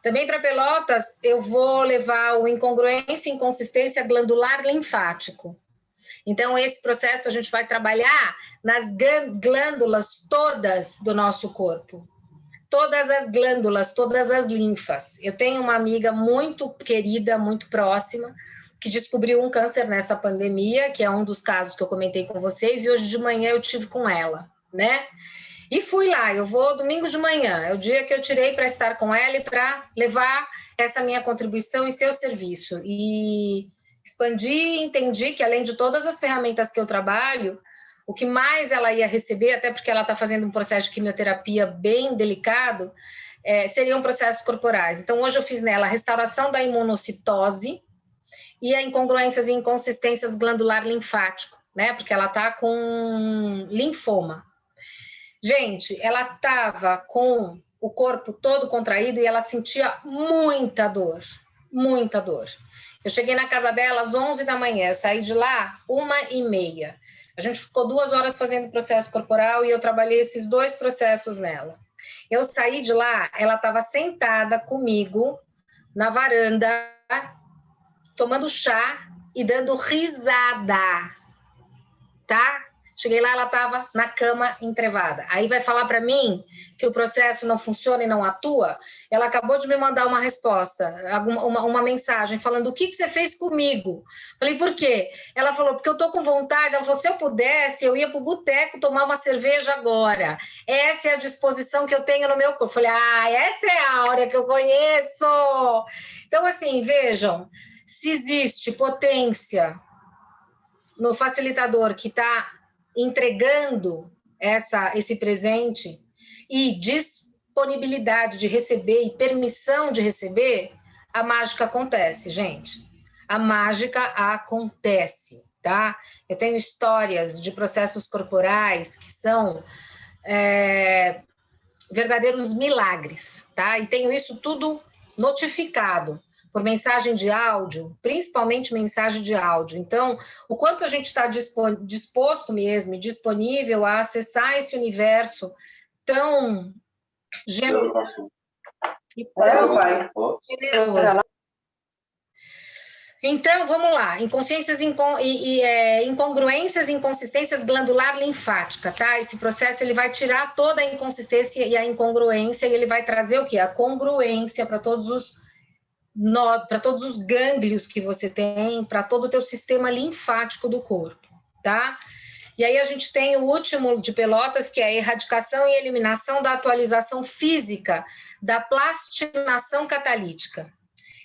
Também para Pelotas, eu vou levar o incongruência e inconsistência glandular linfático. Então, esse processo a gente vai trabalhar nas glândulas todas do nosso corpo. Todas as glândulas, todas as linfas. Eu tenho uma amiga muito querida, muito próxima, que descobriu um câncer nessa pandemia, que é um dos casos que eu comentei com vocês, e hoje de manhã eu tive com ela, né? E fui lá, eu vou domingo de manhã, é o dia que eu tirei para estar com ela e para levar essa minha contribuição e seu serviço. E expandi, entendi que além de todas as ferramentas que eu trabalho, o que mais ela ia receber, até porque ela está fazendo um processo de quimioterapia bem delicado, seriam processos corporais. Então, hoje eu fiz nela a restauração da imunocitose e a incongruências e inconsistências glandular linfático, né? Porque ela está com linfoma. Gente, ela estava com o corpo todo contraído e ela sentia muita dor, muita dor. Eu cheguei na casa dela às 11 da manhã, eu saí de lá 1h30. A gente ficou 2 horas fazendo processo corporal e eu trabalhei esses 2 processos nela. Eu saí de lá, ela estava sentada comigo na varanda, tomando chá e dando risada, tá? Cheguei lá, ela estava na cama entrevada. Aí vai falar para mim que o processo não funciona e não atua? Ela acabou de me mandar uma resposta, uma mensagem falando o que você fez comigo. Falei, por quê? Ela falou, porque eu tô com vontade. Ela falou, se eu pudesse, eu ia pro boteco tomar uma cerveja agora. Essa é a disposição que eu tenho no meu corpo. Falei, essa é a Áurea que eu conheço. Então, assim, vejam, se existe potência no facilitador que está entregando esse presente e disponibilidade de receber e permissão de receber, a mágica acontece, gente. A mágica acontece, tá? Eu tenho histórias de processos corporais que são verdadeiros milagres, tá? E tenho isso tudo notificado por mensagem de áudio, principalmente mensagem de áudio. Então, o quanto a gente está disposto mesmo, disponível a acessar esse universo tão generoso e tão generoso. Então, vamos lá. Incongruências e inconsistências glandular linfática, tá? Esse processo ele vai tirar toda a inconsistência e a incongruência e ele vai trazer o quê? A congruência para todos os gânglios que você tem, para todo o teu sistema linfático do corpo, tá? E aí a gente tem o último de Pelotas, que é a erradicação e eliminação da atualização física da plastinação catalítica.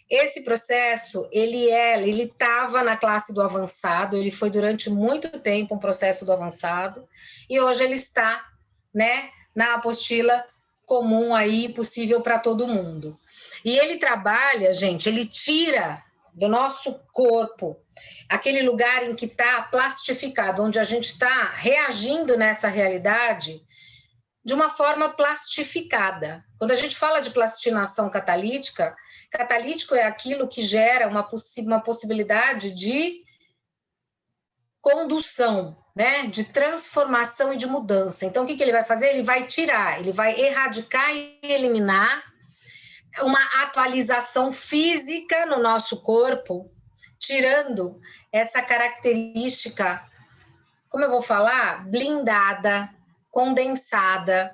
Esse processo, ele estava na classe do avançado, ele foi durante muito tempo um processo do avançado, e hoje ele está, né, na apostila comum aí, possível para todo mundo. E ele trabalha, gente, ele tira do nosso corpo aquele lugar em que está plastificado, onde a gente está reagindo nessa realidade de uma forma plastificada. Quando a gente fala de plastinação catalítica, catalítico é aquilo que gera uma possibilidade de condução, né? De transformação e de mudança. Então, o que ele vai fazer? Ele vai tirar, ele vai erradicar e eliminar uma atualização física no nosso corpo, tirando essa característica, como eu vou falar, blindada, condensada,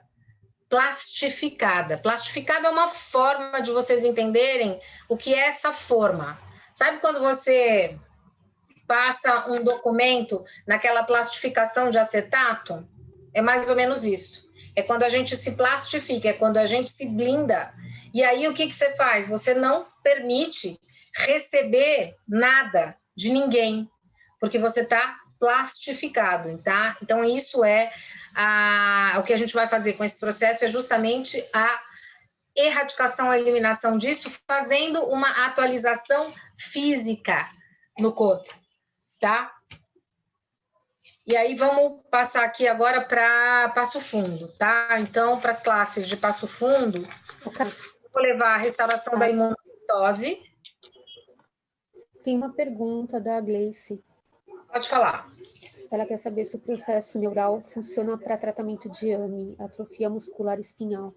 plastificada. Plastificada é uma forma de vocês entenderem o que é essa forma. Sabe quando você passa um documento naquela plastificação de acetato? É mais ou menos isso. É quando a gente se plastifica, é quando a gente se blinda. E aí o que você faz? Você não permite receber nada de ninguém, porque você está plastificado, tá? Então isso é o que a gente vai fazer com esse processo, é justamente a erradicação, a eliminação disso, fazendo uma atualização física no corpo, tá? E aí vamos passar aqui agora para Passo Fundo, tá? Então, para as classes de Passo Fundo, vou levar a restauração da imunocitose.
Tem uma pergunta da Gleice.
Pode falar.
Ela quer saber se o processo neural funciona para tratamento de AME, atrofia muscular espinhal.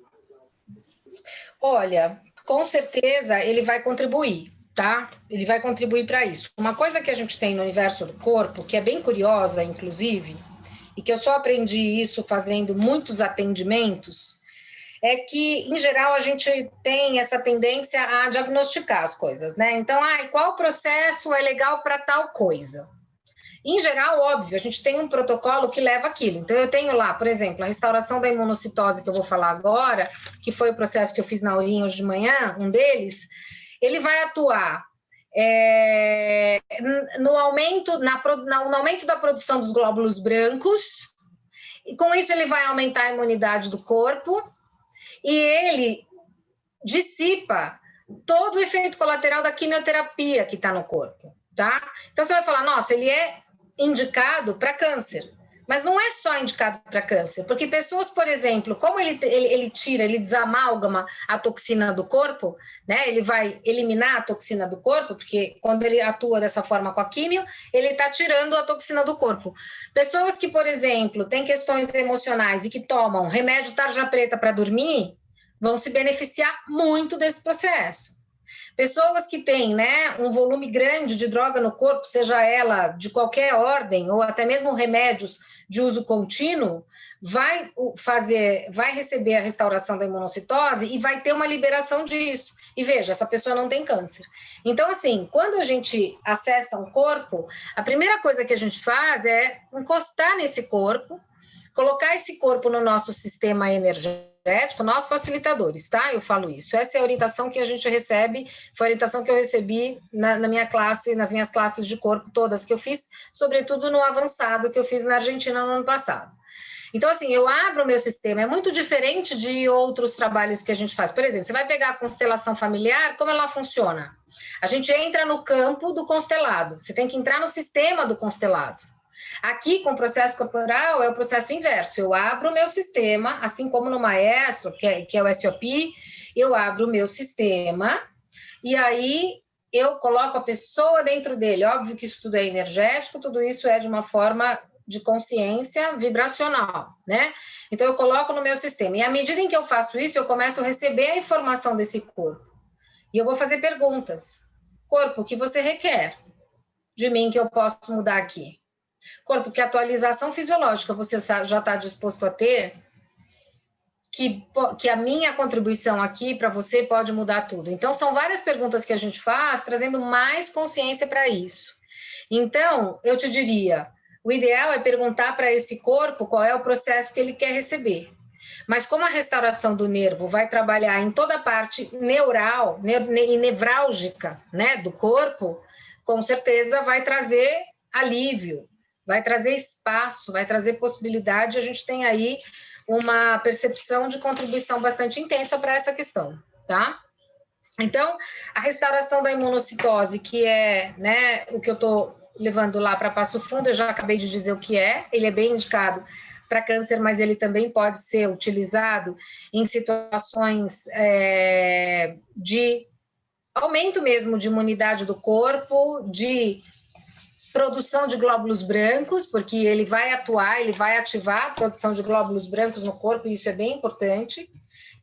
Olha, com certeza ele vai contribuir, tá? Ele vai contribuir para isso. Uma coisa que a gente tem no universo do corpo, que é bem curiosa, inclusive, e que eu só aprendi isso fazendo muitos atendimentos, é que, em geral, a gente tem essa tendência a diagnosticar as coisas, né? Então, qual processo é legal para tal coisa? Em geral, óbvio, a gente tem um protocolo que leva aquilo. Então, eu tenho lá, por exemplo, a restauração da imunocitose, que eu vou falar agora, que foi o processo que eu fiz na Aurinha hoje de manhã, um deles, ele vai atuar no aumento da produção dos glóbulos brancos, e com isso ele vai aumentar a imunidade do corpo, e ele dissipa todo o efeito colateral da quimioterapia que está no corpo, tá? Então, você vai falar, nossa, ele é indicado para câncer. Mas não é só indicado para câncer, porque pessoas, por exemplo, como ele desamálgama a toxina do corpo, né? Ele vai eliminar a toxina do corpo, porque quando ele atua dessa forma com a químio, ele está tirando a toxina do corpo. Pessoas que, por exemplo, têm questões emocionais e que tomam remédio tarja preta para dormir, vão se beneficiar muito desse processo. Pessoas que têm, né, um volume grande de droga no corpo, seja ela de qualquer ordem, ou até mesmo remédios de uso contínuo, vai receber a restauração da imunocitose e vai ter uma liberação disso. E veja, essa pessoa não tem câncer. Então, assim, quando a gente acessa um corpo, a primeira coisa que a gente faz é encostar nesse corpo, colocar esse corpo no nosso sistema energético, nós facilitadores, tá? Eu falo isso. Essa é a orientação que a gente recebe, foi a orientação que eu recebi na minha classe, nas minhas classes de corpo todas que eu fiz, sobretudo no avançado que eu fiz na Argentina no ano passado. Então, assim, eu abro o meu sistema, é muito diferente de outros trabalhos que a gente faz. Por exemplo, você vai pegar a constelação familiar, como ela funciona? A gente entra no campo do constelado, você tem que entrar no sistema do constelado. Aqui, com o processo corporal, é o processo inverso. Eu abro o meu sistema, assim como no Maestro, que é o SOP, eu abro o meu sistema e aí eu coloco a pessoa dentro dele. Óbvio que isso tudo é energético, tudo isso é de uma forma de consciência vibracional, né? Então, eu coloco no meu sistema. E à medida em que eu faço isso, eu começo a receber a informação desse corpo. E eu vou fazer perguntas. Corpo, o que você requer de mim que eu posso mudar aqui? Corpo, que atualização fisiológica você já está disposto a ter, que a minha contribuição aqui para você pode mudar tudo. Então, são várias perguntas que a gente faz, trazendo mais consciência para isso. Então, eu te diria, o ideal é perguntar para esse corpo qual é o processo que ele quer receber. Mas como a restauração do nervo vai trabalhar em toda a parte neural e nevrálgica, né, do corpo, com certeza vai trazer alívio, vai trazer espaço, vai trazer possibilidade. A gente tem aí uma percepção de contribuição bastante intensa para essa questão, tá? Então, a restauração da imunocitose, que é, né, o que eu estou levando lá para Passo Fundo, eu já acabei de dizer o que é, ele é bem indicado para câncer, mas ele também pode ser utilizado em situações de aumento mesmo de imunidade do corpo, de produção de glóbulos brancos, porque ele vai atuar, ele vai ativar a produção de glóbulos brancos no corpo, e isso é bem importante.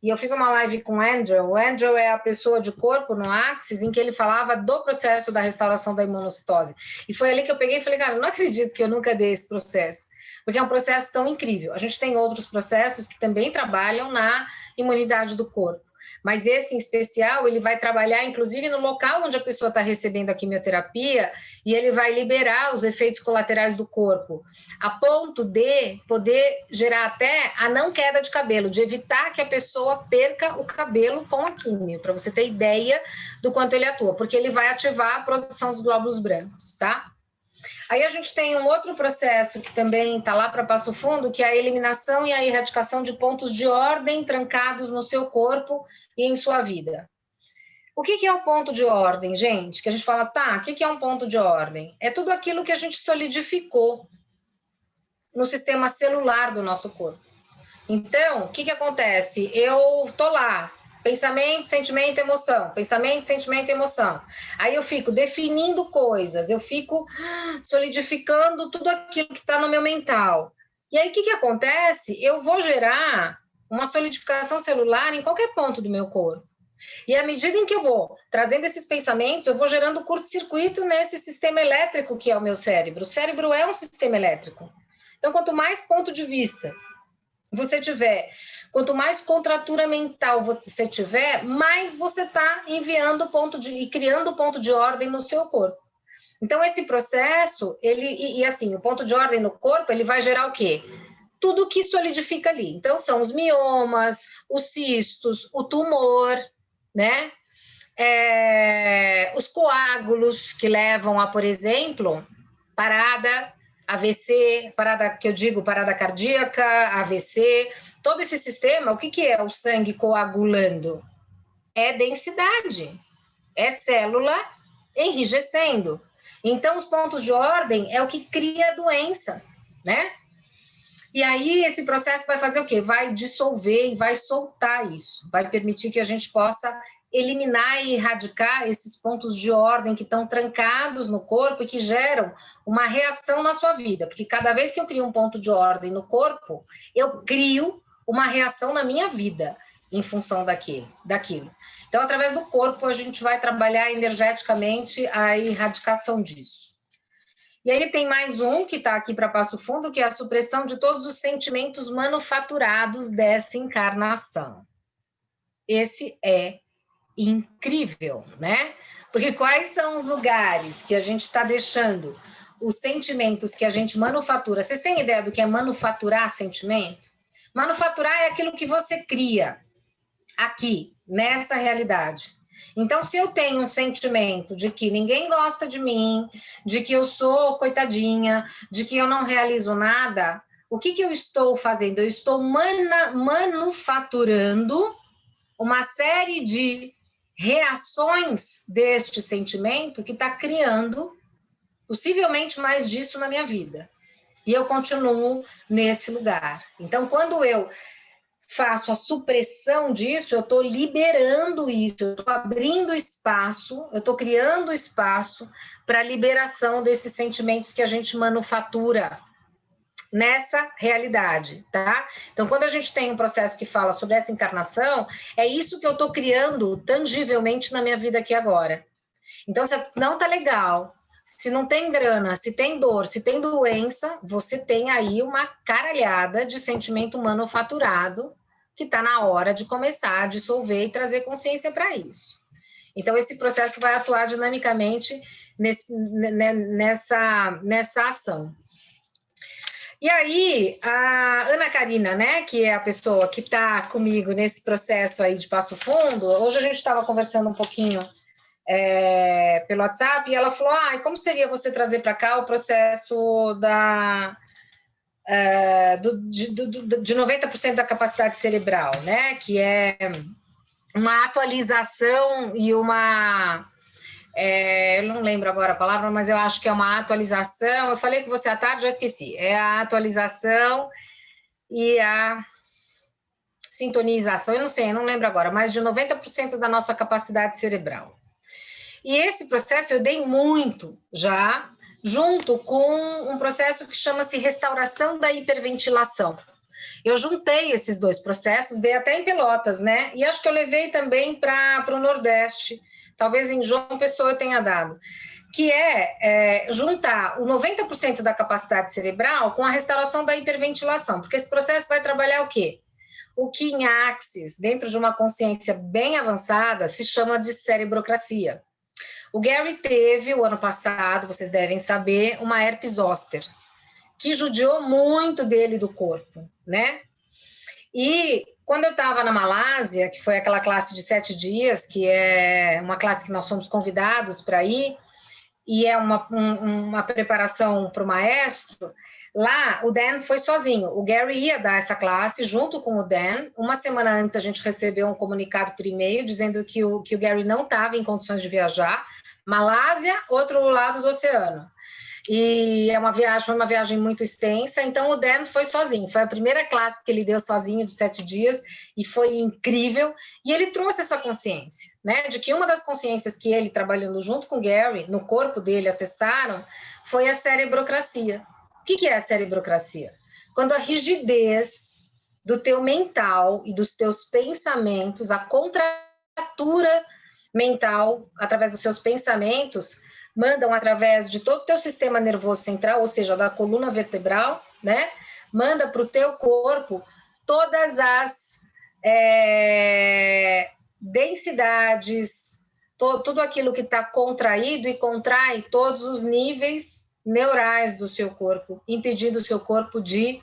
E eu fiz uma live com o Andrew. O Andrew é a pessoa de corpo no Axis, em que ele falava do processo da restauração da imunocitose. E foi ali que eu peguei e falei, cara, eu não acredito que eu nunca dei esse processo, porque é um processo tão incrível. A gente tem outros processos que também trabalham na imunidade do corpo. Mas esse em especial, ele vai trabalhar, inclusive, no local onde a pessoa está recebendo a quimioterapia, e ele vai liberar os efeitos colaterais do corpo, a ponto de poder gerar até a não queda de cabelo, de evitar que a pessoa perca o cabelo com a quimio, para você ter ideia do quanto ele atua, porque ele vai ativar a produção dos glóbulos brancos, tá? Aí a gente tem um outro processo que também está lá para Passo Fundo, que é a eliminação e a erradicação de pontos de ordem trancados no seu corpo e em sua vida. O que é o ponto de ordem, gente? Que a gente fala, tá, o que é um ponto de ordem? É tudo aquilo que a gente solidificou no sistema celular do nosso corpo. Então, o que acontece? Eu tô lá, pensamento, sentimento, emoção, pensamento, sentimento, emoção. Aí eu fico definindo coisas, eu fico solidificando tudo aquilo que está no meu mental. E aí o que acontece? Eu vou gerar uma solidificação celular em qualquer ponto do meu corpo. E à medida em que eu vou trazendo esses pensamentos, eu vou gerando curto-circuito nesse sistema elétrico que é o meu cérebro. O cérebro é um sistema elétrico. Então, quanto mais ponto de vista você tiver, quanto mais contratura mental você tiver, mais você está enviando e criando ponto de ordem no seu corpo. Então, esse processo, assim, o ponto de ordem no corpo, ele vai gerar o quê? Tudo que solidifica ali. Então, são os miomas, os cistos, o tumor, né? Os coágulos que levam a, por exemplo, parada, AVC, parada que eu digo, parada cardíaca, AVC, todo esse sistema, o que é o sangue coagulando? É densidade, é célula enrijecendo. Então, os pontos de ordem é o que cria a doença, né? E aí esse processo vai fazer o quê? Vai dissolver e vai soltar isso, vai permitir que a gente possa eliminar e erradicar esses pontos de ordem que estão trancados no corpo e que geram uma reação na sua vida, porque cada vez que eu crio um ponto de ordem no corpo, eu crio uma reação na minha vida em função daquilo. Então, através do corpo, a gente vai trabalhar energeticamente a erradicação disso. E aí tem mais um que está aqui para Passo Fundo, que é a supressão de todos os sentimentos manufaturados dessa encarnação. Esse é incrível, né? Porque quais são os lugares que a gente está deixando os sentimentos que a gente manufatura? Vocês têm ideia do que é manufaturar sentimento? Manufaturar é aquilo que você cria aqui, nessa realidade. Então, se eu tenho um sentimento de que ninguém gosta de mim, de que eu sou coitadinha, de que eu não realizo nada, o que eu estou fazendo? Eu estou manufaturando uma série de reações deste sentimento que está criando possivelmente mais disso na minha vida. E eu continuo nesse lugar. Então, quando eu faço a supressão disso, eu estou liberando isso, eu estou abrindo espaço, eu estou criando espaço para a liberação desses sentimentos que a gente manufatura nessa realidade, tá? Então, quando a gente tem um processo que fala sobre essa encarnação, é isso que eu estou criando tangivelmente na minha vida aqui agora. Então, se não tá legal, se não tem grana, se tem dor, se tem doença, você tem aí uma caralhada de sentimento manufaturado que está na hora de começar a dissolver e trazer consciência para isso. Então, esse processo vai atuar dinamicamente nessa ação. E aí, a Ana Karina, né, que é a pessoa que está comigo nesse processo aí de Passo Fundo, hoje a gente estava conversando um pouquinho pelo WhatsApp, e ela falou, como seria você trazer para cá o processo de 90% da capacidade cerebral, né, que é uma atualização e uma... eu não lembro agora a palavra, mas eu acho que é uma atualização. Eu falei com você à tarde, já esqueci. É a atualização e a sintonização, eu não lembro agora, mas de 90% da nossa capacidade cerebral. E esse processo eu dei muito já, junto com um processo que chama-se restauração da hiperventilação. Eu juntei esses dois processos, dei até em Pelotas, né? E acho que eu levei também para o Nordeste, talvez em João Pessoa eu tenha dado, que é juntar o 90% da capacidade cerebral com a restauração da hiperventilação, porque esse processo vai trabalhar o quê? O que em Axis, dentro de uma consciência bem avançada, se chama de cerebrocracia. O Gary teve, o ano passado, vocês devem saber, uma herpes zoster, que judiou muito dele do corpo, né? E quando eu estava na Malásia, que foi aquela classe de 7 dias, que é uma classe que nós somos convidados para ir, e é uma preparação para o maestro, lá o Dan foi sozinho. O Gary ia dar essa classe junto com o Dan. Uma semana antes a gente recebeu um comunicado por e-mail dizendo que o Gary não estava em condições de viajar. Malásia, outro lado do oceano. E foi uma viagem muito extensa, então o Dan foi sozinho. Foi a primeira classe que ele deu sozinho de 7 dias e foi incrível. E ele trouxe essa consciência, né? De que uma das consciências que ele, trabalhando junto com o Gary, no corpo dele, acessaram, foi a cerebrocracia. O que é a cerebrocracia? Quando a rigidez do teu mental e dos teus pensamentos, a contratura mental, através dos seus pensamentos, mandam através de todo o teu sistema nervoso central, ou seja, da coluna vertebral, né? Manda para o teu corpo todas as densidades, tudo aquilo que está contraído e contrai todos os níveis neurais do seu corpo, impedindo o seu corpo de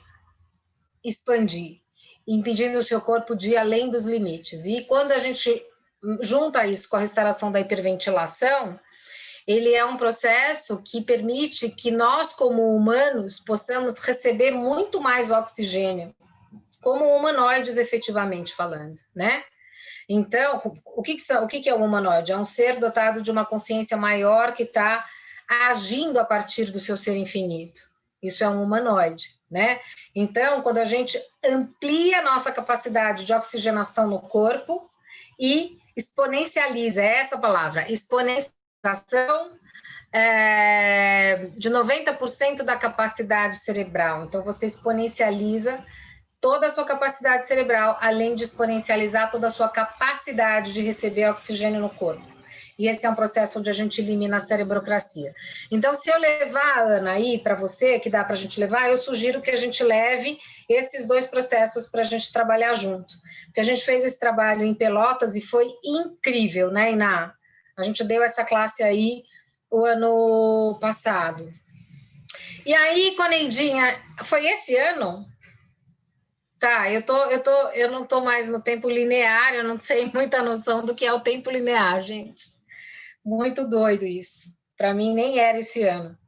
expandir, impedindo o seu corpo de ir além dos limites. E quando a gente junta isso com a restauração da hiperventilação, ele é um processo que permite que nós, como humanos, possamos receber muito mais oxigênio, como humanoides, efetivamente falando, né? Então, o que é um humanoide? É um ser dotado de uma consciência maior que está agindo a partir do seu ser infinito. Isso é um humanoide, né? Então, quando a gente amplia a nossa capacidade de oxigenação no corpo e exponencializa, é essa palavra, exponencialização de 90% da capacidade cerebral. Então, você exponencializa toda a sua capacidade cerebral, além de exponencializar toda a sua capacidade de receber oxigênio no corpo. E esse é um processo onde a gente elimina a cerebrocracia. Então, se eu levar a Ana aí para você, que dá para a gente levar, eu sugiro que a gente leve esses 2 processos para a gente trabalhar junto. Porque a gente fez esse trabalho em Pelotas e foi incrível, né, Iná? A gente deu essa classe aí o ano passado. E aí, com a Neidinha, foi esse ano? Tá, eu não tô mais no tempo linear, eu não sei muita noção do que é o tempo linear, gente. Muito doido isso. Para mim, nem era esse ano.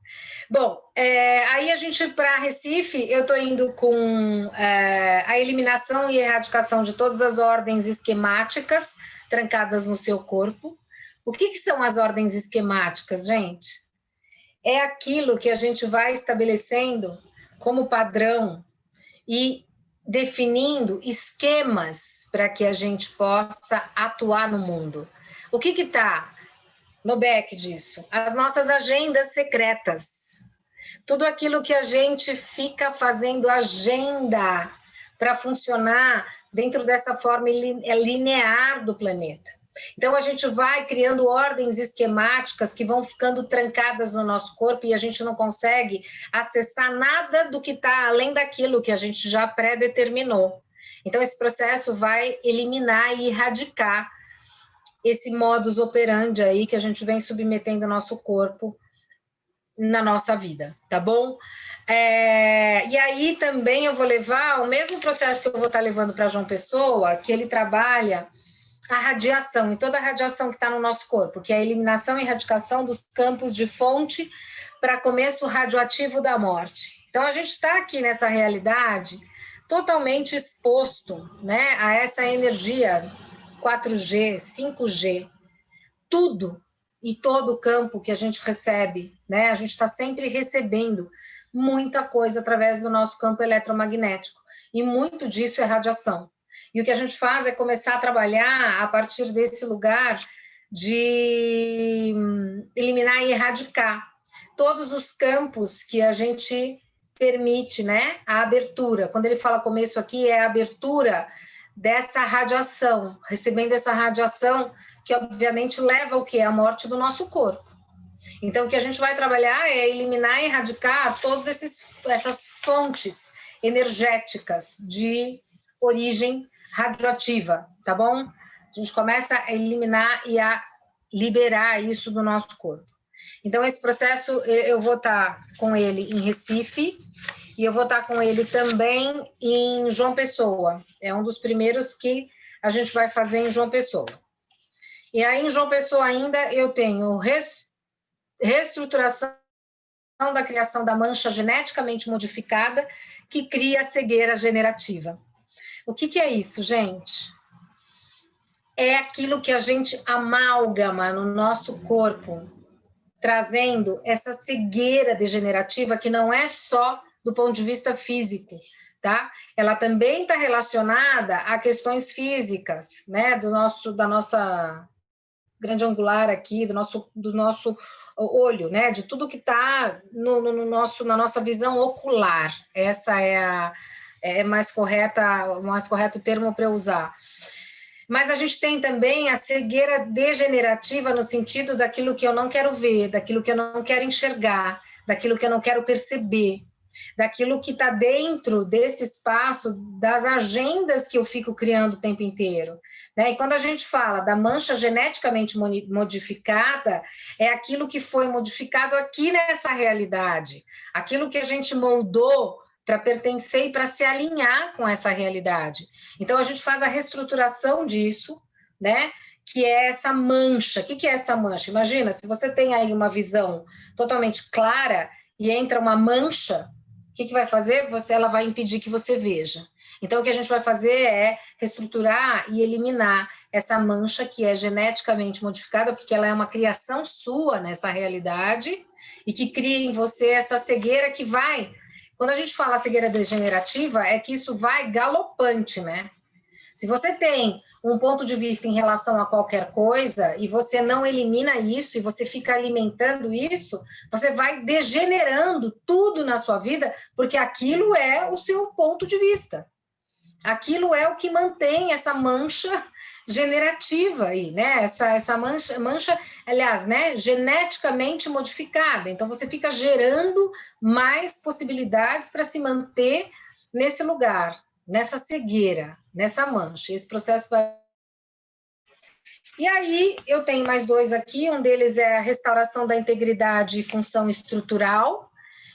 Bom, aí a gente, para Recife, eu estou indo com a eliminação e erradicação de todas as ordens esquemáticas trancadas no seu corpo. O que são as ordens esquemáticas, gente? É aquilo que a gente vai estabelecendo como padrão e definindo esquemas para que a gente possa atuar no mundo. O que está no back disso? As nossas agendas secretas. Tudo aquilo que a gente fica fazendo agenda para funcionar dentro dessa forma linear do planeta. Então, a gente vai criando ordens esquemáticas que vão ficando trancadas no nosso corpo e a gente não consegue acessar nada do que está além daquilo que a gente já pré-determinou. Então, esse processo vai eliminar e erradicar esse modus operandi aí que a gente vem submetendo o nosso corpo na nossa vida, tá bom? E aí também eu vou levar o mesmo processo que eu vou estar levando para João Pessoa, que ele trabalha a radiação e toda a radiação que está no nosso corpo, que é a eliminação e erradicação dos campos de fonte para começo radioativo da morte. Então, a gente está aqui nessa realidade totalmente exposto, né, a essa energia 4G, 5G, tudo e todo o campo que a gente recebe, né, a gente está sempre recebendo muita coisa através do nosso campo eletromagnético, e muito disso é radiação. E o que a gente faz é começar a trabalhar a partir desse lugar de eliminar e erradicar todos os campos que a gente permite, né, a abertura. Quando ele fala começo aqui, é a abertura dessa radiação, recebendo essa radiação que obviamente leva o quê? A morte do nosso corpo. Então, o que a gente vai trabalhar é eliminar e erradicar todas essas fontes energéticas de origem radioativa, tá bom? A gente começa a eliminar e a liberar isso do nosso corpo. Então, esse processo, eu vou estar com ele em Recife e eu vou estar com ele também em João Pessoa. É um dos primeiros que a gente vai fazer em João Pessoa. E aí, em João Pessoa ainda, eu tenho reestruturação da criação da mancha geneticamente modificada que cria a cegueira generativa. O que é isso, gente? É aquilo que a gente amálgama no nosso corpo, trazendo essa cegueira degenerativa que não é só do ponto de vista físico, tá? Ela também está relacionada a questões físicas, né? Da nossa grande angular aqui, do nosso olho, né? De tudo que está na nossa visão ocular. Essa é mais correto o termo para eu usar. Mas a gente tem também a cegueira degenerativa no sentido daquilo que eu não quero ver, daquilo que eu não quero enxergar, daquilo que eu não quero perceber, daquilo que está dentro desse espaço das agendas que eu fico criando o tempo inteiro. Né? E quando a gente fala da mancha geneticamente modificada, é aquilo que foi modificado aqui nessa realidade, aquilo que a gente moldou para pertencer e para se alinhar com essa realidade. Então, a gente faz a reestruturação disso, né? Que é essa mancha. O que é essa mancha? Imagina, se você tem aí uma visão totalmente clara e entra uma mancha, o que vai fazer? Ela vai impedir que você veja. Então, o que a gente vai fazer é reestruturar e eliminar essa mancha que é geneticamente modificada, porque ela é uma criação sua nessa realidade e que cria em você essa cegueira que vai Quando a gente fala cegueira degenerativa, é que isso vai galopante, né? Se você tem um ponto de vista em relação a qualquer coisa e você não elimina isso e você fica alimentando isso, você vai degenerando tudo na sua vida, porque aquilo é o seu ponto de vista. Aquilo é o que mantém essa mancha generativa aí, né? Essa mancha, aliás, né? Geneticamente modificada. Então, você fica gerando mais possibilidades para se manter nesse lugar, nessa cegueira, nessa mancha. Esse processo vai... E aí, eu tenho mais dois aqui. Um deles é a restauração da integridade e função estrutural.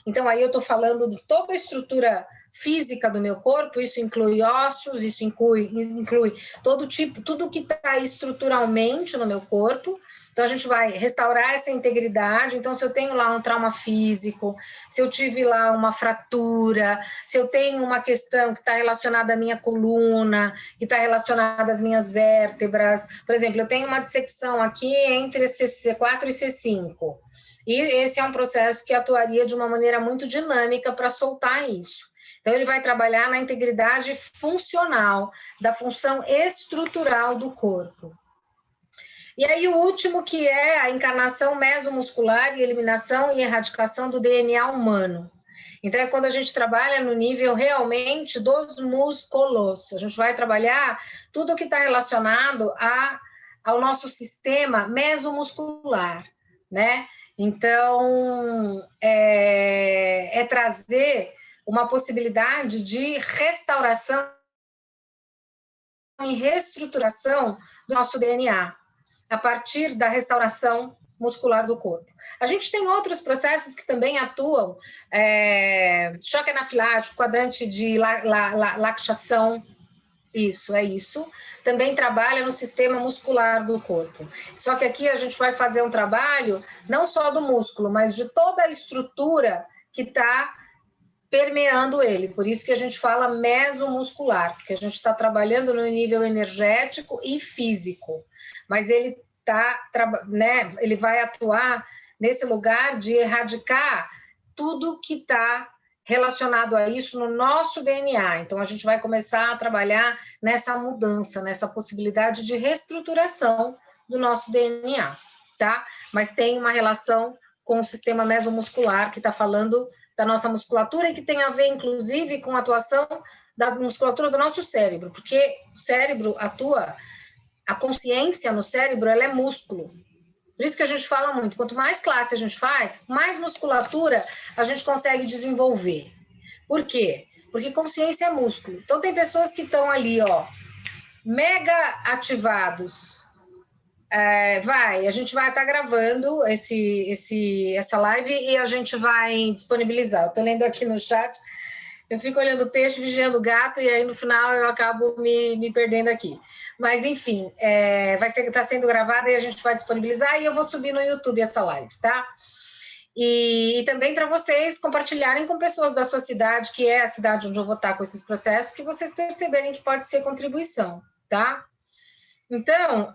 Então, aí eu estou falando de toda a estrutura física do meu corpo, isso inclui ossos, isso inclui todo tipo, tudo que está estruturalmente no meu corpo. Então, a gente vai restaurar essa integridade. Então, se eu tenho lá um trauma físico, se eu tive lá uma fratura, se eu tenho uma questão que está relacionada à minha coluna, que está relacionada às minhas vértebras, por exemplo, eu tenho uma dissecção aqui entre C4 e C5. E esse é um processo que atuaria de uma maneira muito dinâmica para soltar isso. Então, ele vai trabalhar na integridade funcional, da função estrutural do corpo. E aí, o último, que é a encarnação mesomuscular e eliminação e erradicação do DNA humano. Então, é quando a gente trabalha no nível realmente dos músculos. A gente vai trabalhar tudo que está relacionado ao nosso sistema mesomuscular, né? Então, é trazer uma possibilidade de restauração e reestruturação do nosso DNA, a partir da restauração muscular do corpo. A gente tem outros processos que também atuam, choque anafilático, quadrante de laxação, isso, é isso. Também trabalha no sistema muscular do corpo. Só que aqui a gente vai fazer um trabalho não só do músculo, mas de toda a estrutura que está permeando ele. Por isso que a gente fala mesomuscular, porque a gente está trabalhando no nível energético e físico. Mas ele né, ele vai atuar nesse lugar de erradicar tudo que está relacionado a isso no nosso DNA. Então, a gente vai começar a trabalhar nessa mudança, nessa possibilidade de reestruturação do nosso DNA, tá? Mas tem uma relação com o sistema mesomuscular, que está falando da nossa musculatura e que tem a ver, inclusive, com a atuação da musculatura do nosso cérebro, porque o cérebro atua, a consciência no cérebro, ela é músculo. Por isso que a gente fala muito, quanto mais classe a gente faz, mais musculatura a gente consegue desenvolver. Por quê? Porque consciência é músculo. Então, tem pessoas que estão ali, ó, mega ativados. A gente vai estar gravando essa live e a gente vai disponibilizar. Eu estou lendo aqui no chat, eu fico olhando o peixe, vigiando o gato, e aí no final eu acabo me perdendo aqui. Mas, enfim, está sendo gravada e a gente vai disponibilizar, e eu vou subir no YouTube essa live, tá? E também para vocês compartilharem com pessoas da sua cidade, que é a cidade onde eu vou estar com esses processos, que vocês perceberem que pode ser contribuição, tá? Então,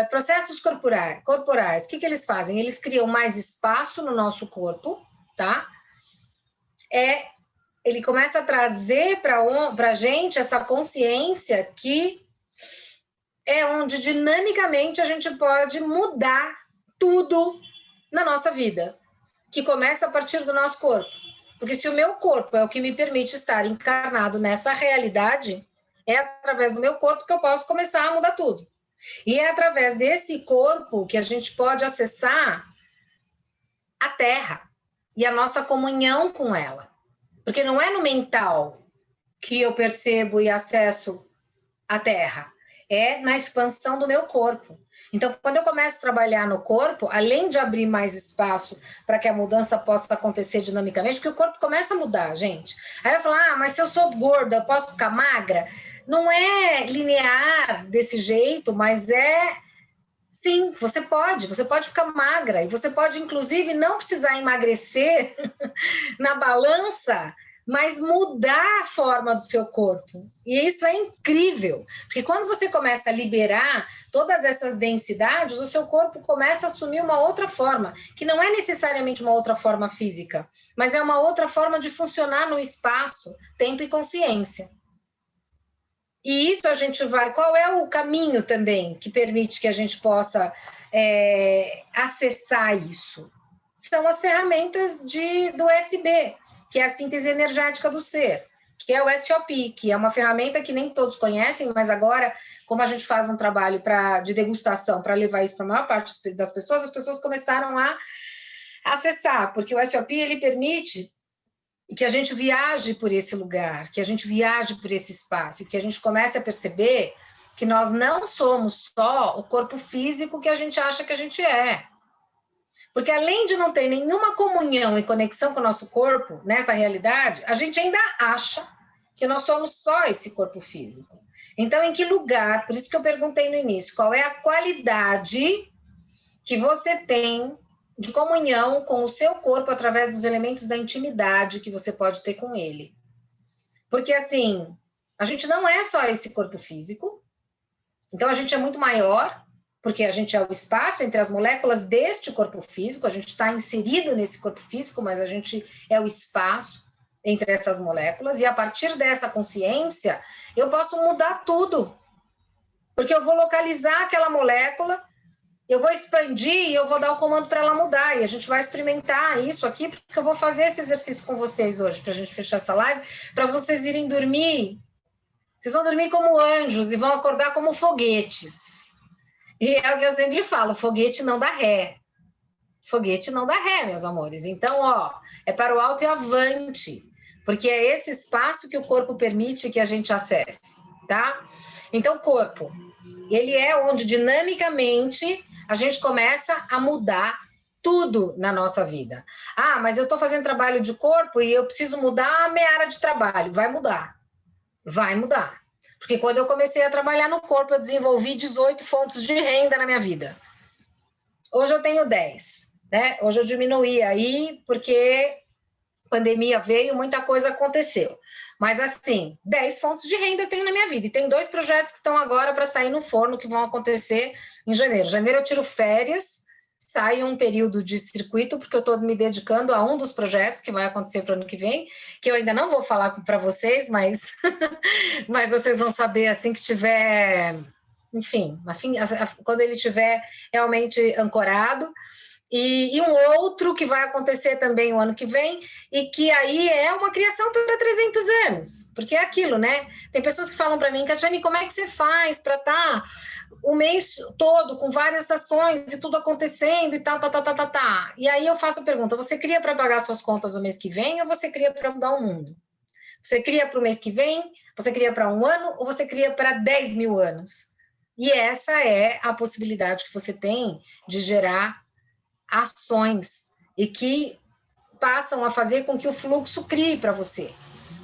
processos corporais, o que eles fazem? Eles criam mais espaço no nosso corpo, tá? Ele começa a trazer para a gente essa consciência que é onde dinamicamente a gente pode mudar tudo na nossa vida, que começa a partir do nosso corpo. Porque se o meu corpo é o que me permite estar encarnado nessa realidade, é através do meu corpo que eu posso começar a mudar tudo. E é através desse corpo que a gente pode acessar a Terra e a nossa comunhão com ela. Porque não é no mental que eu percebo e acesso a Terra, é na expansão do meu corpo. Então, quando eu começo a trabalhar no corpo, além de abrir mais espaço para que a mudança possa acontecer dinamicamente, porque o corpo começa a mudar, gente. Aí eu falo, mas se eu sou gorda, eu posso ficar magra? Não é linear desse jeito, mas sim, você pode ficar magra, e você pode, inclusive, não precisar emagrecer na balança mas mudar a forma do seu corpo. E isso é incrível, porque quando você começa a liberar todas essas densidades, o seu corpo começa a assumir uma outra forma, que não é necessariamente uma outra forma física, mas é uma outra forma de funcionar no espaço, tempo e consciência. E isso a gente vai... Qual é o caminho também que permite que a gente possa acessar isso? São as ferramentas do SB, que é a síntese energética do ser, que é o SOP, que é uma ferramenta que nem todos conhecem, mas agora, como a gente faz um trabalho de degustação para levar isso para a maior parte das pessoas, as pessoas começaram a acessar, porque o SOP ele permite que a gente viaje por esse lugar, que a gente viaje por esse espaço, que a gente comece a perceber que nós não somos só o corpo físico que a gente acha que a gente é. Porque além de não ter nenhuma comunhão e conexão com o nosso corpo, nessa realidade, a gente ainda acha que nós somos só esse corpo físico. Então, em que lugar, por isso que eu perguntei no início, qual é a qualidade que você tem de comunhão com o seu corpo através dos elementos da intimidade que você pode ter com ele? Porque, assim, a gente não é só esse corpo físico, então a gente é muito maior, porque a gente é o espaço entre as moléculas deste corpo físico, a gente está inserido nesse corpo físico, mas a gente é o espaço entre essas moléculas, e a partir dessa consciência, eu posso mudar tudo, porque eu vou localizar aquela molécula, eu vou expandir e eu vou dar o comando para ela mudar, e a gente vai experimentar isso aqui, porque eu vou fazer esse exercício com vocês hoje, para a gente fechar essa live, para vocês irem dormir. Vocês vão dormir como anjos e vão acordar como foguetes. E é o que eu sempre falo, foguete não dá ré. Foguete não dá ré, meus amores. Então, é para o alto e avante, porque é esse espaço que o corpo permite que a gente acesse, tá? Então, o corpo, ele é onde dinamicamente a gente começa a mudar tudo na nossa vida. Ah, mas eu estou fazendo trabalho de corpo e eu preciso mudar a minha área de trabalho. Vai mudar. Vai mudar. Porque quando eu comecei a trabalhar no corpo, eu desenvolvi 18 fontes de renda na minha vida. Hoje eu tenho 10, né? Hoje eu diminuí aí, porque a pandemia veio, muita coisa aconteceu. Mas, assim, 10 fontes de renda eu tenho na minha vida. E tem 2 projetos que estão agora para sair no forno, que vão acontecer em janeiro. Janeiro eu tiro férias, sai um período de circuito, porque eu estou me dedicando a um dos projetos que vai acontecer para o ano que vem, que eu ainda não vou falar para vocês, mas, mas vocês vão saber assim que tiver, enfim, quando ele tiver realmente ancorado. E um outro que vai acontecer também o ano que vem, e que aí é uma criação para 300 anos, porque é aquilo, né? Tem pessoas que falam para mim, Catiane, como é que você faz para estar o mês todo com várias ações e tudo acontecendo e tal. E aí eu faço a pergunta, você cria para pagar suas contas o mês que vem ou você cria para mudar o mundo? Você cria para o mês que vem, você cria para um ano ou você cria para 10 mil anos? E essa é a possibilidade que você tem de gerar ações e que passam a fazer com que o fluxo crie para você,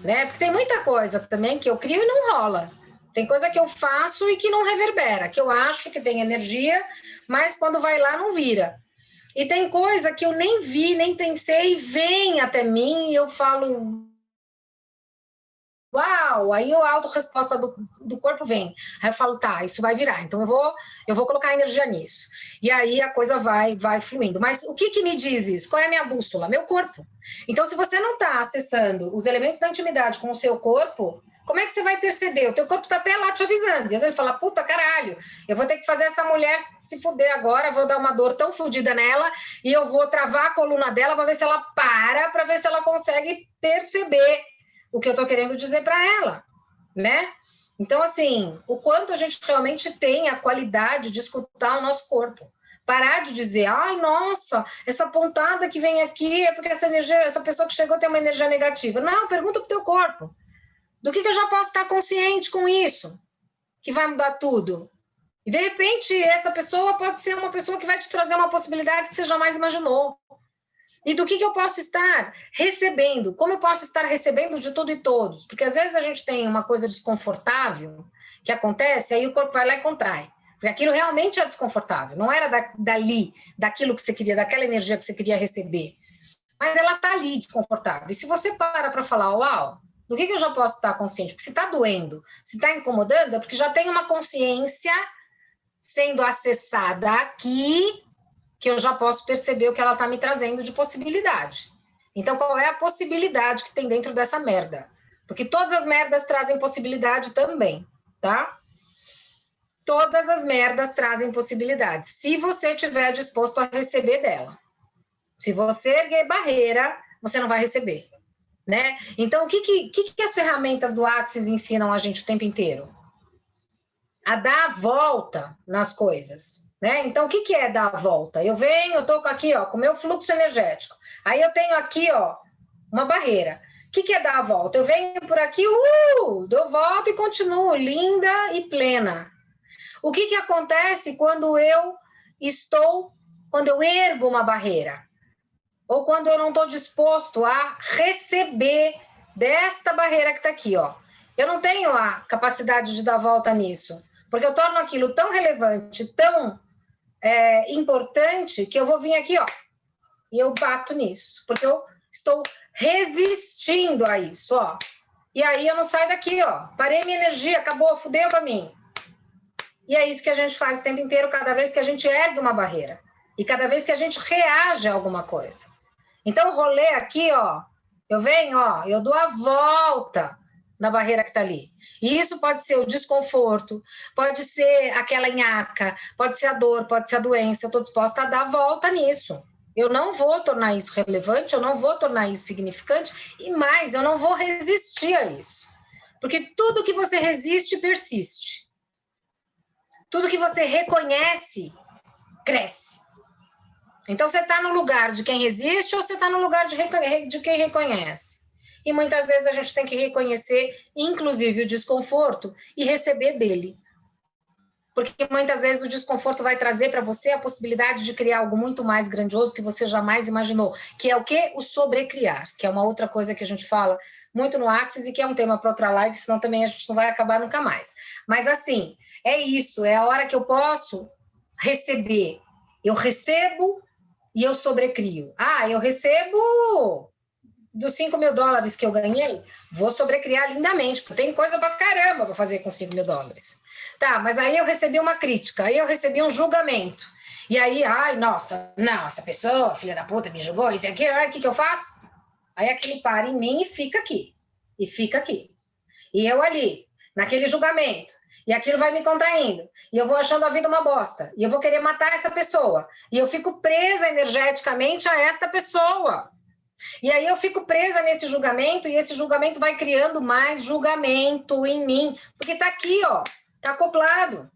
né? Porque tem muita coisa também que eu crio e não rola. Tem coisa que eu faço e que não reverbera, que eu acho que tem energia, mas quando vai lá não vira. E tem coisa que eu nem vi, nem pensei, vem até mim e eu falo, uau, aí a autorresposta do corpo vem. Aí eu falo, tá, isso vai virar, então eu vou colocar energia nisso. E aí a coisa vai fluindo. Mas o que me diz isso? Qual é a minha bússola? Meu corpo. Então, se você não está acessando os elementos da intimidade com o seu corpo, como é que você vai perceber? O teu corpo está até lá te avisando. E às vezes ele fala, puta, caralho, eu vou ter que fazer essa mulher se fuder agora, vou dar uma dor tão fodida nela e eu vou travar a coluna dela para ver se ela para ver se ela consegue perceber o que eu estou querendo dizer para ela, né? Então, assim, o quanto a gente realmente tem a qualidade de escutar o nosso corpo. Parar de dizer, ai, nossa, essa pontada que vem aqui é porque essa pessoa que chegou tem uma energia negativa. Não, pergunta pro teu corpo. Do que eu já posso estar consciente com isso? Que vai mudar tudo. E, de repente, essa pessoa pode ser uma pessoa que vai te trazer uma possibilidade que você jamais imaginou. E do que eu posso estar recebendo? Como eu posso estar recebendo de tudo e todos? Porque, às vezes, a gente tem uma coisa desconfortável que acontece, aí o corpo vai lá e contrai. Porque aquilo realmente é desconfortável. Não era dali, daquilo que você queria, daquela energia que você queria receber. mas ela está ali desconfortável. E se você para falar, uau, do que eu já posso estar consciente? Porque se está doendo, se está incomodando, é porque já tem uma consciência sendo acessada aqui, que eu já posso perceber o que ela está me trazendo de possibilidade. Então, qual é a possibilidade que tem dentro dessa merda? Porque todas as merdas trazem possibilidade também, tá? Todas as merdas trazem possibilidades, se você estiver disposto a receber dela. Se você erguer barreira, você não vai receber, né? Então, o que as ferramentas do Axis ensinam a gente o tempo inteiro? A dar a volta nas coisas, né? Então, o que é dar a volta? Eu tô aqui, ó, com o meu fluxo energético. Aí eu tenho aqui, ó, uma barreira. O que é dar a volta? Eu venho por aqui, dou volta e continuo linda e plena. O que acontece quando eu ergo uma barreira? Ou quando eu não estou disposto a receber desta barreira que está aqui, ó. Eu não tenho a capacidade de dar volta nisso, porque eu torno aquilo tão relevante, tão importante, que eu vou vir aqui, ó, e eu bato nisso, porque eu estou resistindo a isso, ó. E aí eu não saio daqui, ó. Parei minha energia, acabou, fudeu para mim. E é isso que a gente faz o tempo inteiro, cada vez que a gente ergue uma barreira. E cada vez que a gente reage a alguma coisa. Então, o rolê aqui, ó, eu venho, ó, eu dou a volta na barreira que está ali. E isso pode ser o desconforto, pode ser aquela nhaca, pode ser a dor, pode ser a doença. Eu estou disposta a dar a volta nisso. Eu não vou tornar isso relevante, eu não vou tornar isso significante, e mais, eu não vou resistir a isso. Porque tudo que você resiste, persiste. Tudo que você reconhece, cresce. Então, você está no lugar de quem resiste ou você está no lugar de quem reconhece? E muitas vezes a gente tem que reconhecer, inclusive, o desconforto e receber dele. Porque muitas vezes o desconforto vai trazer para você a possibilidade de criar algo muito mais grandioso que você jamais imaginou. Que é o quê? O sobrecriar, que é uma outra coisa que a gente fala muito no Axis e que é um tema para outra live, senão também a gente não vai acabar nunca mais. Mas assim, é isso, é a hora que eu posso receber. Eu recebo e eu sobrecrio. Eu recebo dos $5.000 que eu ganhei, vou sobrecriar lindamente, porque tem coisa pra caramba pra fazer com $5.000. Tá, mas aí eu recebi uma crítica, aí eu recebi um julgamento. E aí, nossa, não, essa pessoa, filha da puta, me julgou, isso aqui, o que eu faço? Aí aquele para em mim e fica aqui. E fica aqui. E eu ali, naquele julgamento. E aquilo vai me contraindo. E eu vou achando a vida uma bosta. E eu vou querer matar essa pessoa. E eu fico presa energeticamente a esta pessoa. E aí eu fico presa nesse julgamento e esse julgamento vai criando mais julgamento em mim. Porque tá aqui, ó. Tá acoplado.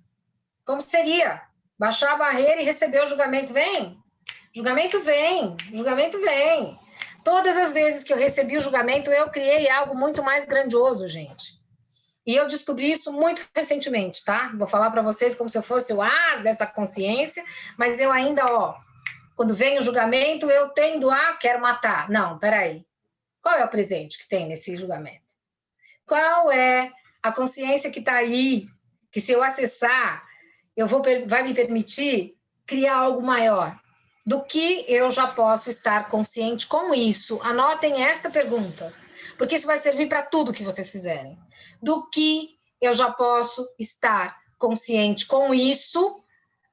Como seria? Baixar a barreira e receber o julgamento. Vem. Julgamento vem. Julgamento vem. Todas as vezes que eu recebi o julgamento, eu criei algo muito mais grandioso, gente. E eu descobri isso muito recentemente, tá? Vou falar para vocês como se eu fosse o as dessa consciência, mas eu ainda, ó, quando vem o julgamento, eu tendo a quero matar. Não, peraí. Qual é o presente que tem nesse julgamento? Qual é a consciência que está aí, que se eu acessar, vai me permitir criar algo maior? Do que eu já posso estar consciente com isso? Anotem esta pergunta, porque isso vai servir para tudo que vocês fizerem. Do que eu já posso estar consciente com isso,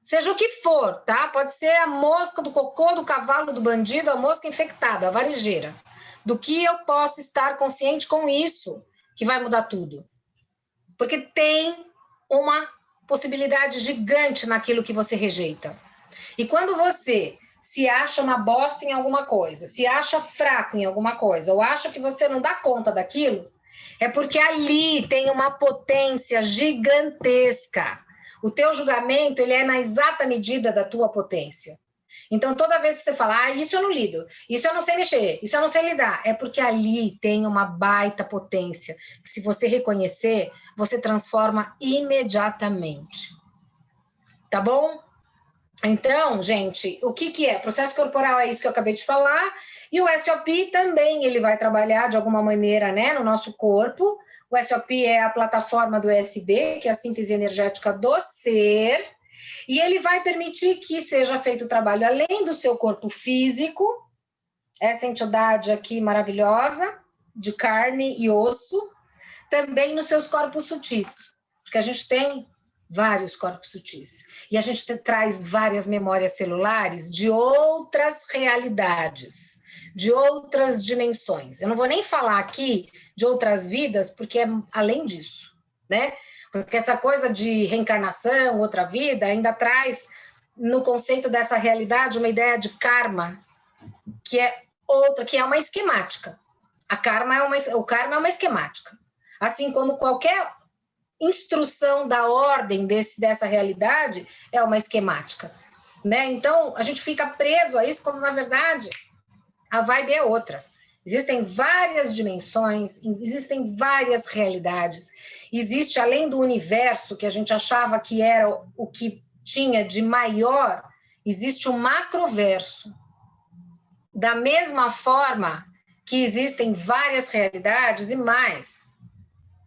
seja o que for, tá? Pode ser a mosca do cocô, do cavalo, do bandido, a mosca infectada, a varejeira. Do que eu posso estar consciente com isso, que vai mudar tudo. Porque tem uma possibilidade gigante naquilo que você rejeita. E quando você se acha uma bosta em alguma coisa, se acha fraco em alguma coisa, ou acha que você não dá conta daquilo, é porque ali tem uma potência gigantesca. O teu julgamento, ele é na exata medida da tua potência. Então, toda vez que você fala, isso eu não lido, isso eu não sei mexer, isso eu não sei lidar, é porque ali tem uma baita potência, que se você reconhecer, você transforma imediatamente. Tá bom? Então, gente, o que é? Processo corporal é isso que eu acabei de falar, e o SOP também, ele vai trabalhar de alguma maneira, né, no nosso corpo. O SOP é a plataforma do ESB, que é a síntese energética do ser, e ele vai permitir que seja feito o trabalho além do seu corpo físico, essa entidade aqui maravilhosa, de carne e osso, também nos seus corpos sutis, porque a gente tem vários corpos sutis, e a gente traz várias memórias celulares de outras realidades, de outras dimensões. Eu não vou nem falar aqui de outras vidas, porque é além disso, né? Porque essa coisa de reencarnação, outra vida, ainda traz no conceito dessa realidade uma ideia de karma, que é outra, que é uma esquemática. O karma é uma esquemática. Assim como qualquer instrução da ordem dessa realidade é uma esquemática, né? Então, a gente fica preso a isso quando, na verdade, a vibe é outra. Existem várias dimensões, existem várias realidades. Existe, além do universo, que a gente achava que era o que tinha de maior, existe um macroverso. Da mesma forma que existem várias realidades e mais.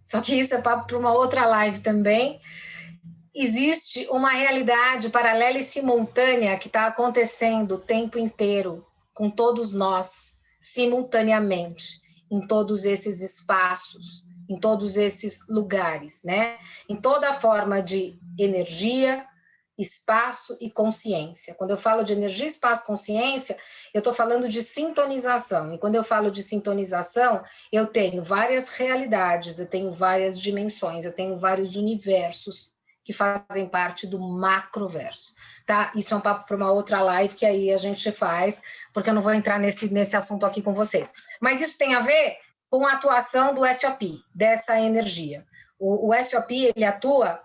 Só que isso é papo para uma outra live também. Existe uma realidade paralela e simultânea que está acontecendo o tempo inteiro com todos nós, simultaneamente, em todos esses espaços, em todos esses lugares, né? Em toda a forma de energia, espaço e consciência. Quando eu falo de energia, espaço, consciência, eu estou falando de sintonização. E quando eu falo de sintonização, eu tenho várias realidades, eu tenho várias dimensões, eu tenho vários universos que fazem parte do macroverso, tá? Isso é um papo para uma outra live que aí a gente faz, porque eu não vou entrar nesse assunto aqui com vocês. Mas isso tem a ver com a atuação do SOP, dessa energia. O SOP, ele atua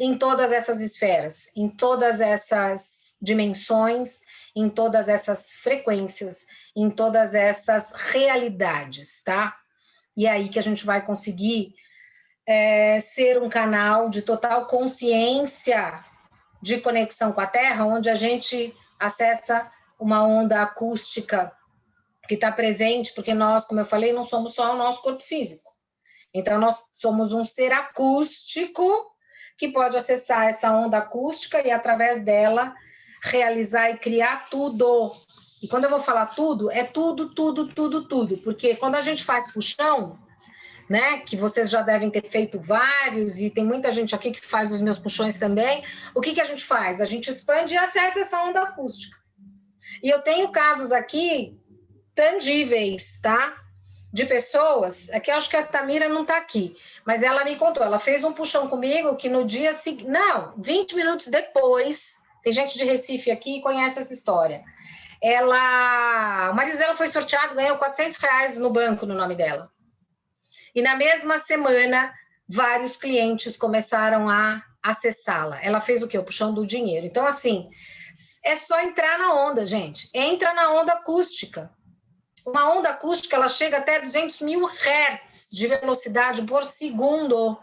em todas essas esferas, em todas essas dimensões, em todas essas frequências, em todas essas realidades, tá? E é aí que a gente vai conseguir ser um canal de total consciência de conexão com a Terra, onde a gente acessa uma onda acústica que está presente, porque nós, como eu falei, não somos só o nosso corpo físico. Então, nós somos um ser acústico que pode acessar essa onda acústica e, através dela, realizar e criar tudo. E quando eu vou falar tudo, é tudo, tudo, tudo, tudo. Porque quando a gente faz puxão, né, que vocês já devem ter feito vários, e tem muita gente aqui que faz os meus puxões também, o que a gente faz? A gente expande e acessa essa onda acústica. E eu tenho casos aqui tangíveis, tá? De pessoas, aqui eu acho que a Tamira não está aqui, mas ela me contou, ela fez um puxão comigo que no dia seguinte, não, 20 minutos depois, tem gente de Recife aqui que conhece essa história, o marido dela foi sorteado, ganhou R$400 no banco no nome dela. E na mesma semana, vários clientes começaram a acessá-la. Ela fez o quê? O puxão do dinheiro. Então, assim, é só entrar na onda, gente. Entra na onda acústica. Uma onda acústica, ela chega até 200 mil Hz de velocidade por segundo.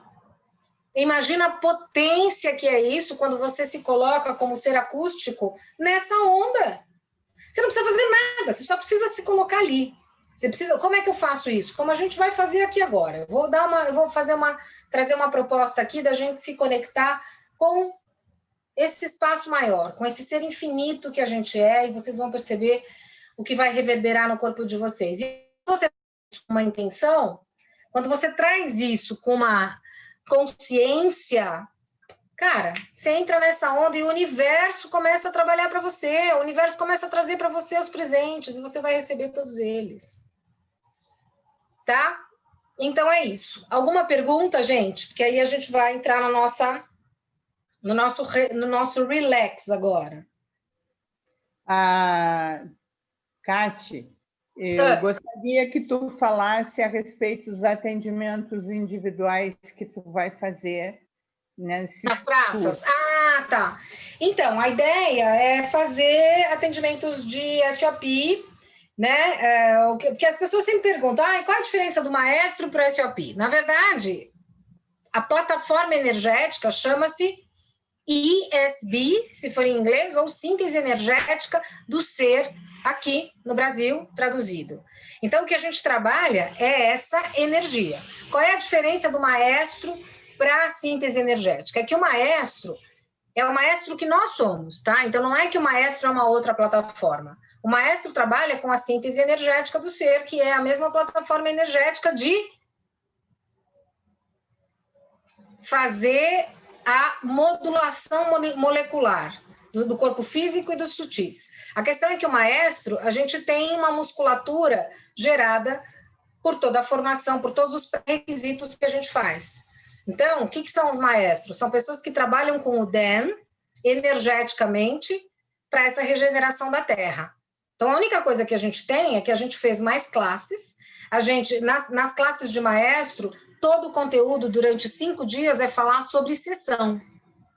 Imagina a potência que é isso quando você se coloca como ser acústico nessa onda. Você não precisa fazer nada, você só precisa se colocar ali. Você precisa. Como é que eu faço isso? Como a gente vai fazer aqui agora. Eu vou trazer uma proposta aqui da gente se conectar com esse espaço maior, com esse ser infinito que a gente é, e vocês vão perceber o que vai reverberar no corpo de vocês. E você tem uma intenção, quando você traz isso com uma consciência, cara, você entra nessa onda e o universo começa a trabalhar para você, o universo começa a trazer para você os presentes e você vai receber todos eles. Tá? Então é isso. Alguma pergunta, gente? Porque aí a gente vai entrar no nosso relax agora.
Cate, eu gostaria que tu falasse a respeito dos atendimentos individuais que tu vai fazer
nas praças. Ah, tá. Então, a ideia é fazer atendimentos de SOP, né? Porque as pessoas sempre perguntam, qual a diferença do maestro para o SOP? Na verdade, a plataforma energética chama-se ESB, se for em inglês, ou síntese energética do ser, aqui no Brasil, traduzido. Então, o que a gente trabalha é essa energia. Qual é a diferença do maestro para a síntese energética? É que o maestro é o maestro que nós somos, tá? Então, não é que o maestro é uma outra plataforma. O maestro trabalha com a síntese energética do ser, que é a mesma plataforma energética de fazer a modulação molecular do corpo físico e dos sutis. A questão é que o maestro, a gente tem uma musculatura gerada por toda a formação, por todos os requisitos que a gente faz. Então, o que são os maestros? São pessoas que trabalham com o DEN energeticamente para essa regeneração da Terra. Então, a única coisa que a gente tem é que a gente fez mais classes. A gente, nas classes de maestro, todo o conteúdo durante 5 dias é falar sobre sessão,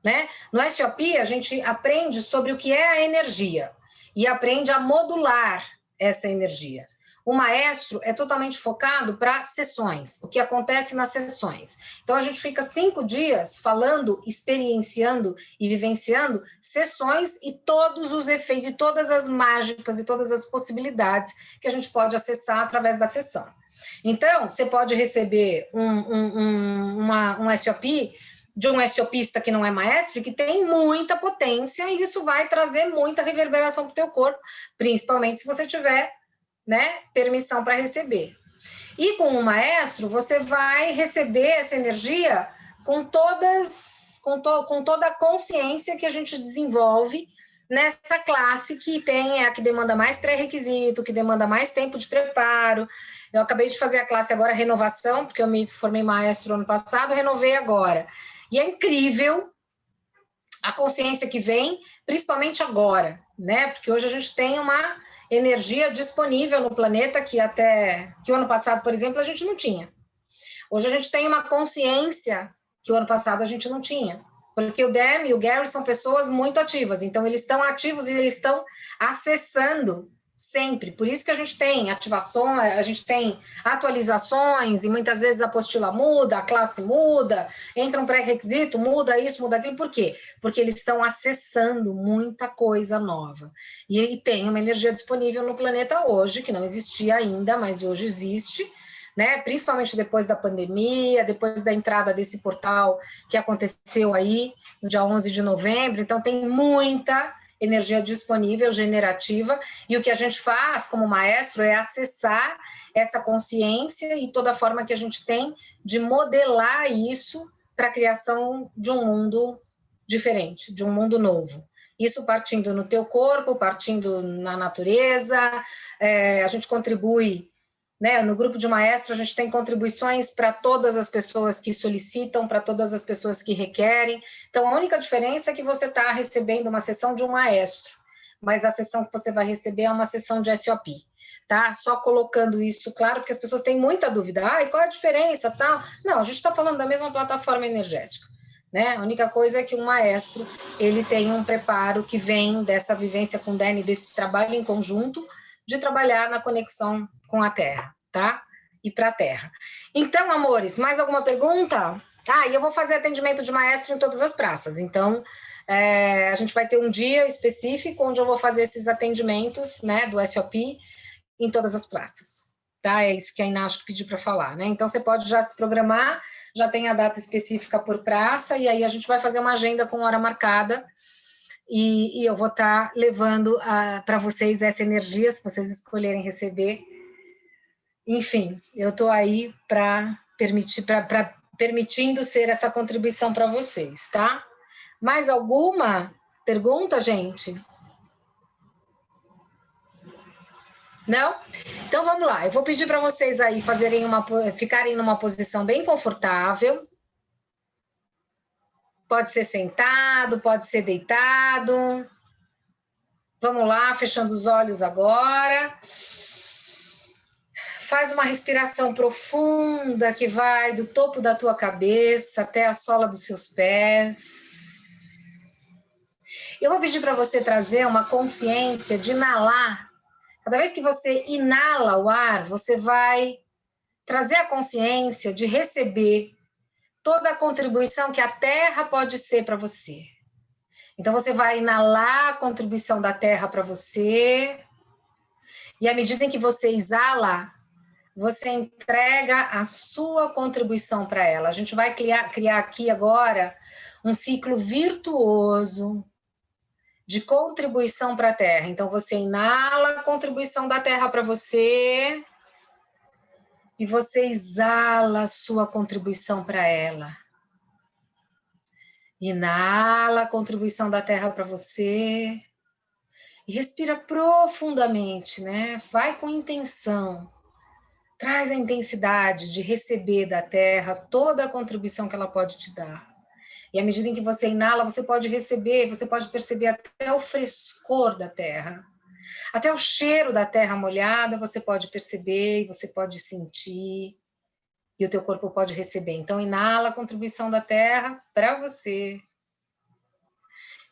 né? No SOP, a gente aprende sobre o que é a energia e aprende a modular essa energia. O maestro é totalmente focado para sessões, o que acontece nas sessões. Então, a gente fica 5 dias falando, experienciando e vivenciando sessões e todos os efeitos, e todas as mágicas e todas as possibilidades que a gente pode acessar através da sessão. Então, você pode receber um SOP de um SOPista que não é maestro e que tem muita potência, e isso vai trazer muita reverberação para o teu corpo, principalmente se você tiver, né, permissão para receber. E com o maestro, você vai receber essa energia com toda a consciência que a gente desenvolve nessa classe, que tem a que demanda mais pré-requisito, que demanda mais tempo de preparo. Eu acabei de fazer a classe agora, renovação, porque eu me formei maestro ano passado, renovei agora. E é incrível a consciência que vem, principalmente agora, né? Porque hoje a gente tem uma energia disponível no planeta que o ano passado, por exemplo, a gente não tinha. Hoje a gente tem uma consciência que o ano passado a gente não tinha. Porque o Dan e o Gary são pessoas muito ativas, então eles estão ativos e eles estão acessando sempre. Por isso que a gente tem ativações, a gente tem atualizações, e muitas vezes a apostila muda, a classe muda, entra um pré-requisito, muda isso, muda aquilo. Por quê? Porque eles estão acessando muita coisa nova. E tem uma energia disponível no planeta hoje, que não existia ainda, mas hoje existe, né? Principalmente depois da pandemia, depois da entrada desse portal que aconteceu aí no dia 11 de novembro. Então, tem muita energia disponível, generativa, e o que a gente faz como maestro é acessar essa consciência e toda a forma que a gente tem de modelar isso para a criação de um mundo diferente, de um mundo novo. Isso partindo no teu corpo, partindo na natureza, a gente contribui, né, no grupo de maestro, a gente tem contribuições para todas as pessoas que solicitam, para todas as pessoas que requerem. Então, a única diferença é que você está recebendo uma sessão de um maestro, mas a sessão que você vai receber é uma sessão de SOP, tá? Só colocando isso claro, porque as pessoas têm muita dúvida. E qual é a diferença, tal? Não, a gente está falando da mesma plataforma energética, né? A única coisa é que um maestro, ele tem um preparo que vem dessa vivência com o Dani, desse trabalho em conjunto, de trabalhar na conexão com a Terra, tá? E para a Terra. Então, amores, mais alguma pergunta? E eu vou fazer atendimento de maestro em todas as praças. Então, a gente vai ter um dia específico onde eu vou fazer esses atendimentos, né, do SOP em todas as praças, tá? É isso que a Iná acho que pediu para falar, né? Então, você pode já se programar, já tem a data específica por praça, e aí a gente vai fazer uma agenda com hora marcada, e eu vou estar levando para vocês essa energia, se vocês escolherem receber. Enfim, eu estou aí permitindo ser essa contribuição para vocês, tá? Mais alguma pergunta, gente? Não? Então, vamos lá. Eu vou pedir para vocês aí ficarem numa posição bem confortável. Pode ser sentado, pode ser deitado. Vamos lá, fechando os olhos agora. Faz uma respiração profunda que vai do topo da tua cabeça até a sola dos seus pés. Eu vou pedir para você trazer uma consciência de inalar. Cada vez que você inala o ar, você vai trazer a consciência de receber toda a contribuição que a Terra pode ser para você. Então, você vai inalar a contribuição da Terra para você, e à medida em que você exala, você entrega a sua contribuição para ela. A gente vai criar aqui agora um ciclo virtuoso de contribuição para a Terra. Então, você inala a contribuição da Terra para você e você exala a sua contribuição para ela. Inala a contribuição da Terra para você e respira profundamente, né? Vai com intenção. Traz a intensidade de receber da Terra toda a contribuição que ela pode te dar. E à medida em que você inala, você pode receber, você pode perceber até o frescor da terra. Até o cheiro da terra molhada você pode perceber e você pode sentir. E o teu corpo pode receber. Então, inala a contribuição da terra para você.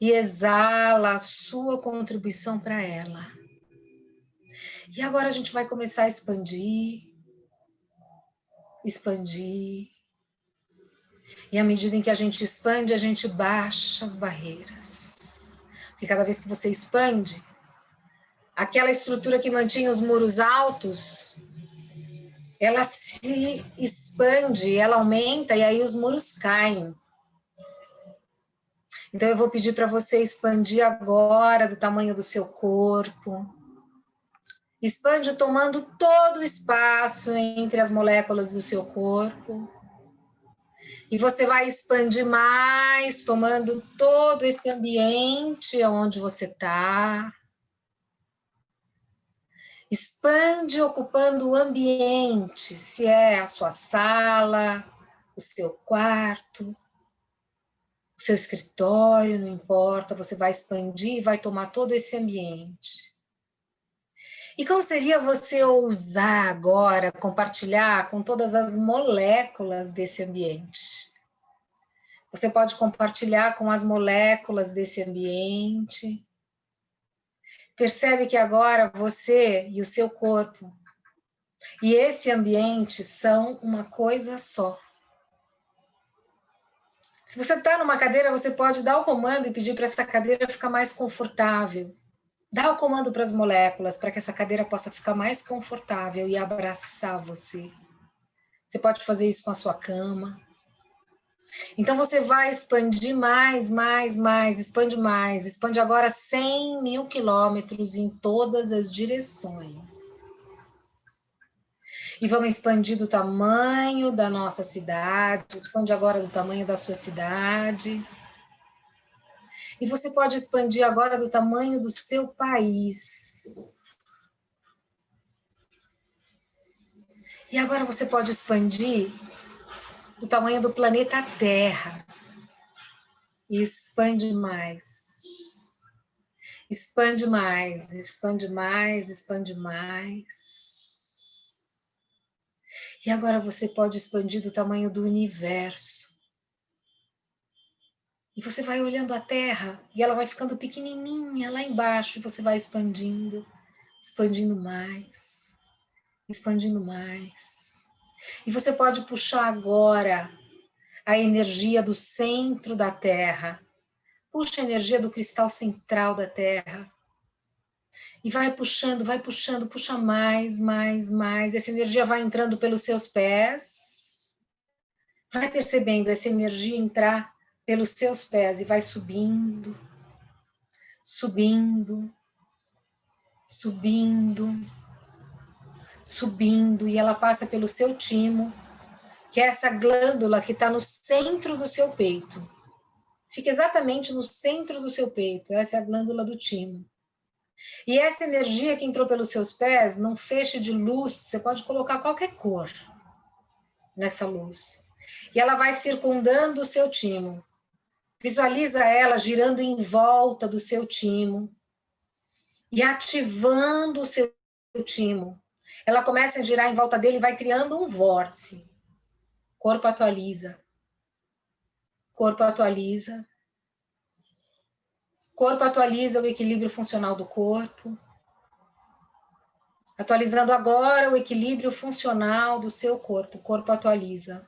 E exala a sua contribuição para ela. E agora a gente vai começar a expandir. Expandir. E à medida em que a gente expande, a gente baixa as barreiras. Porque cada vez que você expande, aquela estrutura que mantinha os muros altos, ela se expande, ela aumenta e aí os muros caem. Então eu vou pedir para você expandir agora do tamanho do seu corpo. Expande tomando todo o espaço entre as moléculas do seu corpo. E você vai expandir mais, tomando todo esse ambiente onde você está. Expande ocupando o ambiente, se é a sua sala, o seu quarto, o seu escritório, não importa, você vai expandir e vai tomar todo esse ambiente. E como seria você ousar agora compartilhar com todas as moléculas desse ambiente? Você pode compartilhar com as moléculas desse ambiente. Percebe que agora você e o seu corpo e esse ambiente são uma coisa só. Se você está numa cadeira, você pode dar o comando e pedir para essa cadeira ficar mais confortável. Dá o comando para as moléculas para que essa cadeira possa ficar mais confortável e abraçar você. Você pode fazer isso com a sua cama. Então você vai expandir mais, expande mais. Expande agora 100.000 quilômetros em todas as direções. E vamos expandir do tamanho da nossa cidade, expande agora do tamanho da sua cidade. E você pode expandir agora do tamanho do seu país. E agora você pode expandir do tamanho do planeta Terra. E expande mais. Expande mais, expande mais, expande mais. E agora você pode expandir do tamanho do universo. E você vai olhando a Terra e ela vai ficando pequenininha lá embaixo. E você vai expandindo, expandindo mais, expandindo mais. E você pode puxar agora a energia do centro da Terra. Puxa a energia do cristal central da Terra. E vai puxando, puxa mais, mais, mais. Essa energia vai entrando pelos seus pés. Vai percebendo essa energia entrar pelos seus pés e vai subindo, subindo, subindo, subindo. E ela passa pelo seu timo, que é essa glândula que está no centro do seu peito. Fica exatamente no centro do seu peito. Essa é a glândula do timo. E essa energia que entrou pelos seus pés, num feixe de luz, você pode colocar qualquer cor nessa luz. E ela vai circundando o seu timo. Visualiza ela girando em volta do seu timo e ativando o seu timo. Ela começa a girar em volta dele e vai criando um vórtice. Corpo atualiza. Corpo atualiza. Corpo atualiza o equilíbrio funcional do corpo. Atualizando agora o equilíbrio funcional do seu corpo. Corpo atualiza.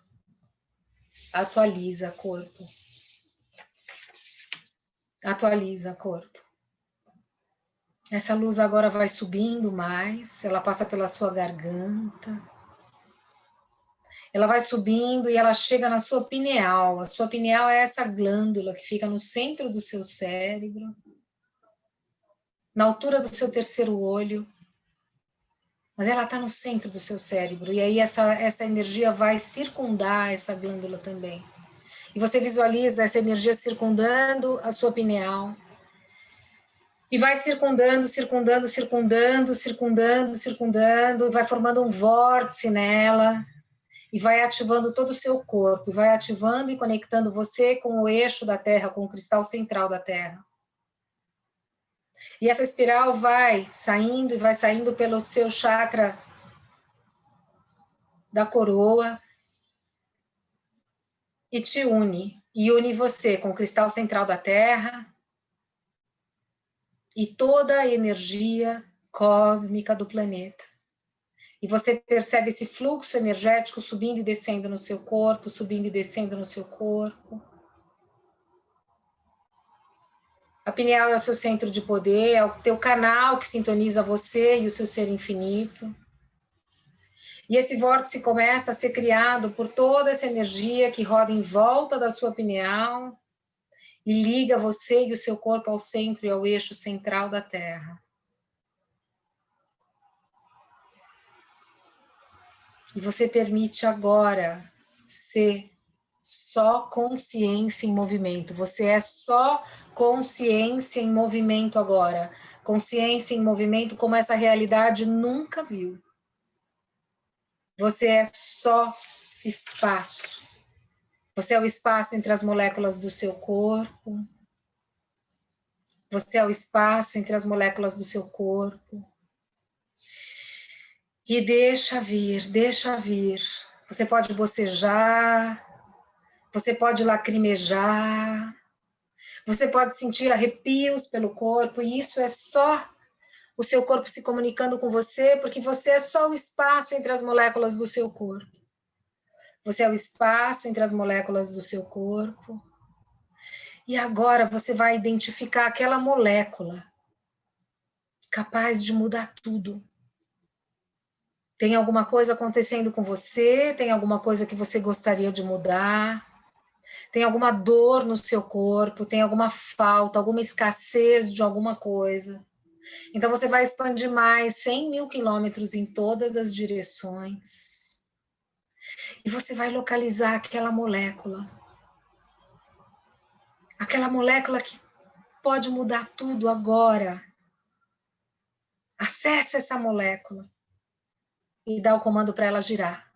Atualiza corpo. Atualiza corpo. Essa luz agora vai subindo mais. Ela passa pela sua garganta. Ela vai subindo e ela chega na sua pineal. A sua pineal é essa glândula que fica no centro do seu cérebro. na altura do seu terceiro olho, mas ela está no centro do seu cérebro, e aí essa energia vai circundar essa glândula também. E você visualiza essa energia circundando a sua pineal, e vai circundando, circundando, circundando, circundando, circundando, vai formando um vórtice nela, e vai ativando todo o seu corpo, e vai ativando e conectando você com o eixo da Terra, com o cristal central da Terra. E essa espiral vai saindo e vai saindo pelo seu chakra da coroa e te une. E une você com o cristal central da Terra e toda a energia cósmica do planeta. E você percebe esse fluxo energético subindo e descendo no seu corpo, subindo e descendo no seu corpo. A pineal é o seu centro de poder, é o teu canal que sintoniza você e o seu ser infinito. E esse vórtice começa a ser criado por toda essa energia que roda em volta da sua pineal e liga você e o seu corpo ao centro e ao eixo central da Terra. E você permite agora ser só consciência em movimento. Você é só consciência em movimento agora. Consciência em movimento como essa realidade nunca viu. Você é só espaço. Você é o espaço entre as moléculas do seu corpo. Você é o espaço entre as moléculas do seu corpo. E deixa vir, deixa vir. Você pode bocejar, você pode lacrimejar, você pode sentir arrepios pelo corpo, e isso é só o seu corpo se comunicando com você, porque você é só o espaço entre as moléculas do seu corpo. Você é o espaço entre as moléculas do seu corpo. E agora você vai identificar aquela molécula capaz de mudar tudo. Tem alguma coisa acontecendo com você? Tem alguma coisa que você gostaria de mudar? Tem alguma dor no seu corpo? Tem alguma falta, alguma escassez de alguma coisa? Então você vai expandir mais 100 mil quilômetros em todas as direções. E você vai localizar aquela molécula. Aquela molécula que pode mudar tudo agora. Acesse essa molécula e dá o comando para ela girar.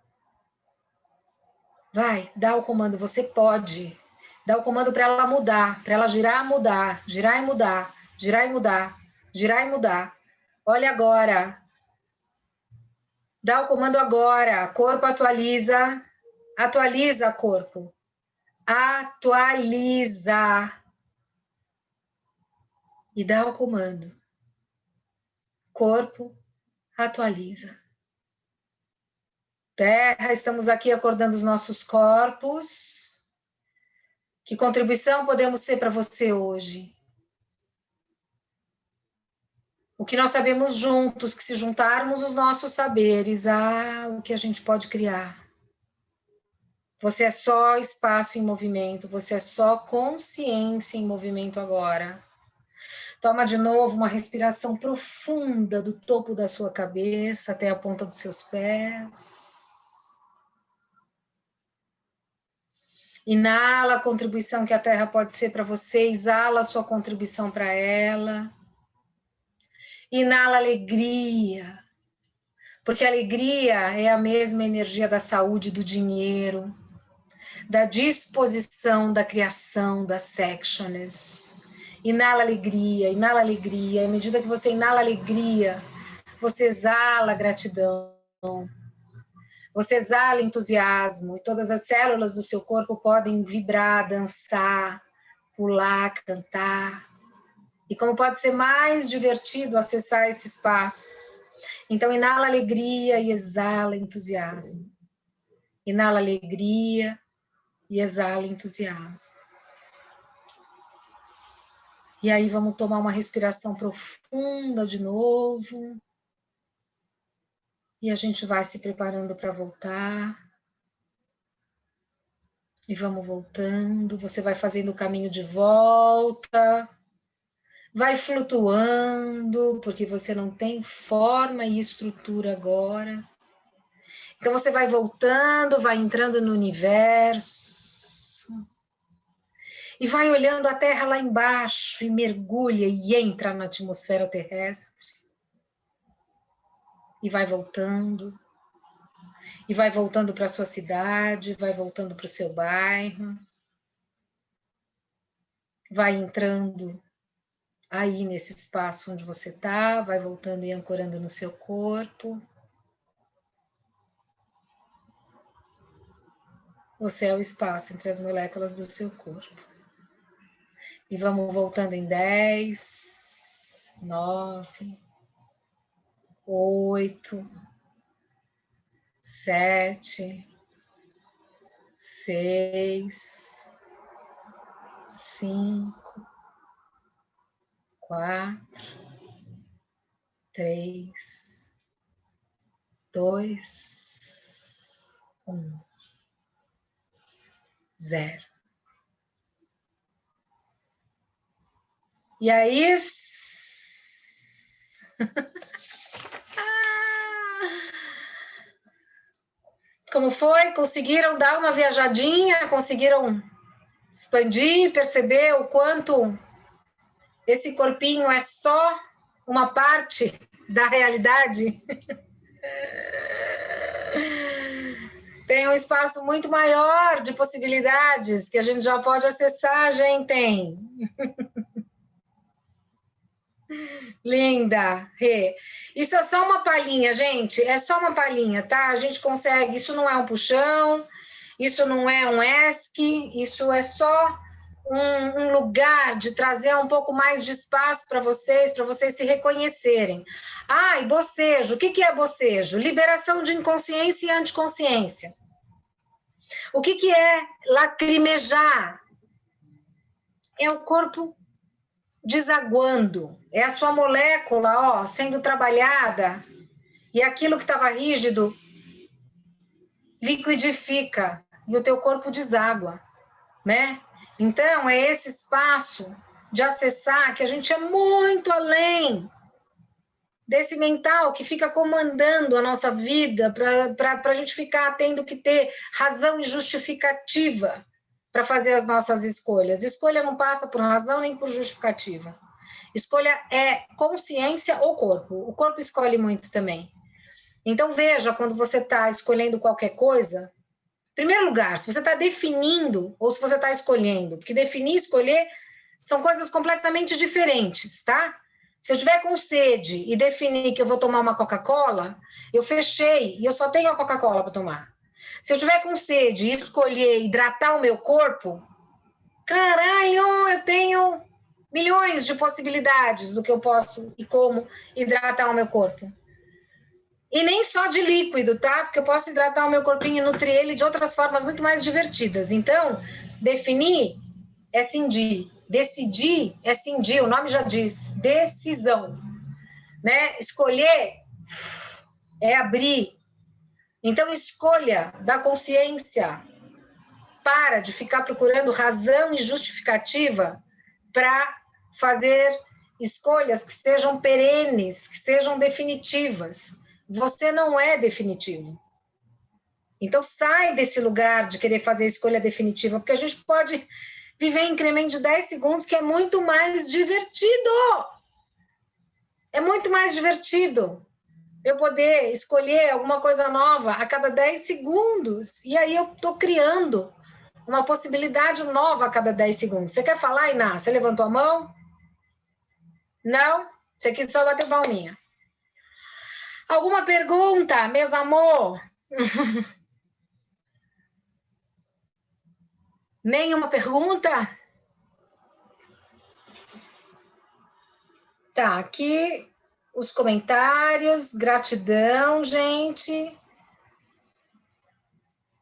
Vai, dá o comando, você pode. Dá o comando para ela mudar, para ela girar, mudar, girar e mudar, girar e mudar, girar e mudar. Olha agora. Dá o comando agora. Corpo atualiza. Atualiza, corpo. Atualiza. E dá o comando. Corpo, atualiza. Terra, estamos aqui acordando os nossos corpos. Que contribuição podemos ser para você hoje? O que nós sabemos juntos, que se juntarmos os nossos saberes, o que a gente pode criar. Você é só espaço em movimento, você é só consciência em movimento agora. Toma de novo uma respiração profunda do topo da sua cabeça até a ponta dos seus pés. Inala a contribuição que a Terra pode ser para você, exala a sua contribuição para ela. Inala alegria, porque a alegria é a mesma energia da saúde, do dinheiro, da disposição, da criação, da sectioners. Inala alegria, inala alegria. À medida que você inala alegria, você exala gratidão. Você exala entusiasmo e todas as células do seu corpo podem vibrar, dançar, pular, cantar. E como pode ser mais divertido acessar esse espaço. Então, inala alegria e exala entusiasmo. Inala alegria e exala entusiasmo. E aí vamos tomar uma respiração profunda de novo. E a gente vai se preparando para voltar. E vamos voltando. Você vai fazendo o caminho de volta. vai flutuando, porque você não tem forma e estrutura agora. Então você vai voltando, vai entrando no universo e vai olhando a Terra lá embaixo e mergulha e entra na atmosfera terrestre. E vai voltando. E vai voltando para a sua cidade, vai voltando para o seu bairro. Vai entrando aí nesse espaço onde você está, vai voltando e ancorando no seu corpo. Você é o espaço entre as moléculas do seu corpo. E vamos voltando em 10, 9, 8, 7, 6, 5, 4, 3, 2, 1, 0. E aí... Como foi? Conseguiram dar uma viajadinha? Conseguiram expandir, perceber o quanto esse corpinho é só uma parte da realidade? Tem um espaço muito maior de possibilidades que a gente já pode acessar, gente. Linda, Rê. Isso é só uma palhinha, gente. É só uma palhinha, tá? A gente consegue. Isso não é um puxão, isso não é um ESC, isso é só um lugar de trazer um pouco mais de espaço para vocês se reconhecerem. Ah, e bocejo. O que é bocejo? Liberação de inconsciência e anticonsciência. O que é lacrimejar? É o corpo desaguando, é a sua molécula, ó, sendo trabalhada, e aquilo que estava rígido liquidifica, e o teu corpo deságua, né? Então, é esse espaço de acessar que a gente é muito além desse mental que fica comandando a nossa vida para a gente ficar tendo que ter razão e justificativa para fazer as nossas escolhas. Escolha não passa por razão nem por justificativa. Escolha é consciência ou corpo. O corpo escolhe muito também. Então, veja, quando você está escolhendo qualquer coisa, em primeiro lugar, se você está definindo ou se você está escolhendo, porque definir e escolher são coisas completamente diferentes, tá? Se eu tiver com sede e definir que eu vou tomar uma Coca-Cola, eu fechei e eu só tenho a Coca-Cola para tomar. Se eu tiver com sede e escolher hidratar o meu corpo, caralho, eu tenho milhões de possibilidades do que eu posso e como hidratar o meu corpo. E nem só de líquido, tá? Porque eu posso hidratar o meu corpinho e nutrir ele de outras formas muito mais divertidas. Então, definir é cindir. Decidir é cindir, o nome já diz. Decisão. Né? Escolher é abrir. Então, escolha da consciência. Para de ficar procurando razão e justificativa para fazer escolhas que sejam perenes, que sejam definitivas. Você não é definitivo. Então, sai desse lugar de querer fazer escolha definitiva, porque a gente pode viver em incremento de 10 segundos, que é muito mais divertido. É muito mais divertido eu poder escolher alguma coisa nova a cada 10 segundos. E aí eu estou criando uma possibilidade nova a cada 10 segundos. Você quer falar, Iná? Você levantou a mão? Não? Você quis só bater palminha. Alguma pergunta, meus amor? Nenhuma pergunta? Tá, aqui os comentários. Gratidão, gente.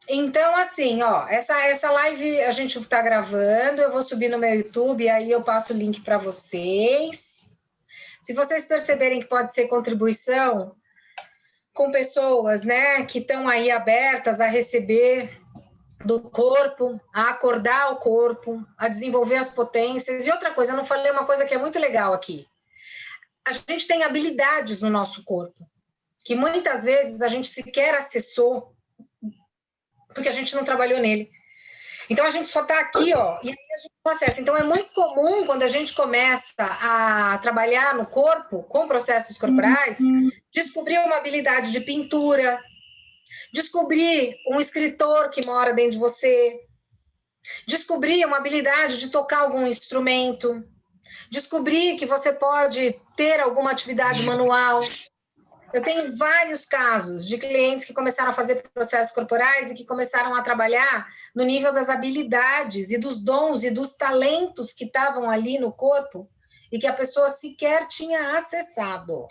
Então, assim, ó, essa live a gente está gravando, eu vou subir no meu YouTube, aí eu passo o link para vocês. Se vocês perceberem que pode ser contribuição com pessoas, né, que estão aí abertas a receber do corpo, a acordar o corpo, a desenvolver as potências. E outra coisa, eu não falei uma coisa que é muito legal aqui. A gente tem habilidades no nosso corpo, que muitas vezes a gente sequer acessou, porque a gente não trabalhou nele. Então, a gente só está aqui, ó, e aí a gente não acessa. Então, é muito comum, quando a gente começa a trabalhar no corpo, com processos corporais, descobrir uma habilidade de pintura, descobrir um escritor que mora dentro de você, descobrir uma habilidade de tocar algum instrumento, descobrir que você pode ter alguma atividade manual. Eu tenho vários casos de clientes que começaram a fazer processos corporais e que começaram a trabalhar no nível das habilidades e dos dons e dos talentos que estavam ali no corpo e que a pessoa sequer tinha acessado.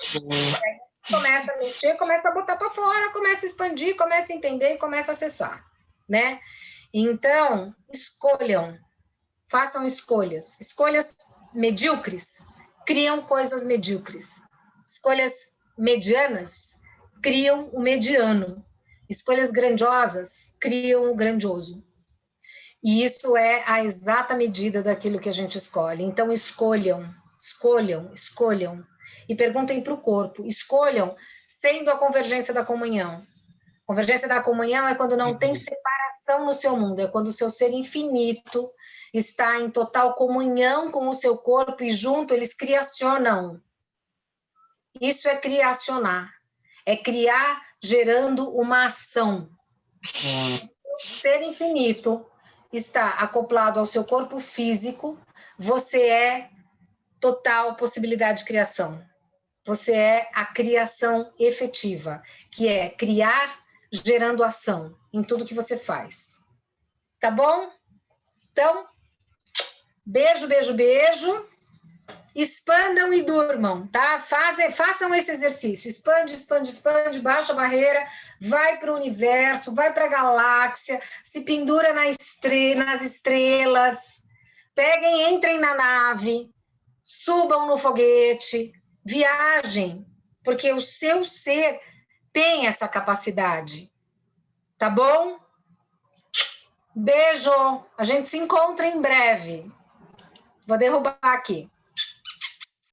Começa a mexer, começa a botar para fora, começa a expandir, começa a entender e começa a acessar, né? Então, escolham, façam escolhas. Escolhas medíocres criam coisas medíocres. Escolhas medianas criam o mediano. Escolhas grandiosas criam o grandioso. E isso é a exata medida daquilo que a gente escolhe. Então, escolham. E perguntem para o corpo. Escolham sendo a convergência da comunhão. Convergência da comunhão é quando não tem separação no seu mundo, é quando o seu ser infinito está em total comunhão com o seu corpo e junto eles criacionam. Isso é criacionar, é criar gerando uma ação. O ser infinito está acoplado ao seu corpo físico, você é total possibilidade de criação. Você é a criação efetiva, que é criar gerando ação em tudo que você faz. Tá bom? Então, beijo, beijo, beijo. Expandam e durmam, tá? Façam esse exercício. Expande, expande, expande, baixa a barreira, vai para o universo, vai para a galáxia, se pendura nas estrelas, peguem, entrem na nave, subam no foguete, viajem, porque o seu ser tem essa capacidade. Tá bom? Beijo! A gente se encontra em breve. Vou derrubar aqui.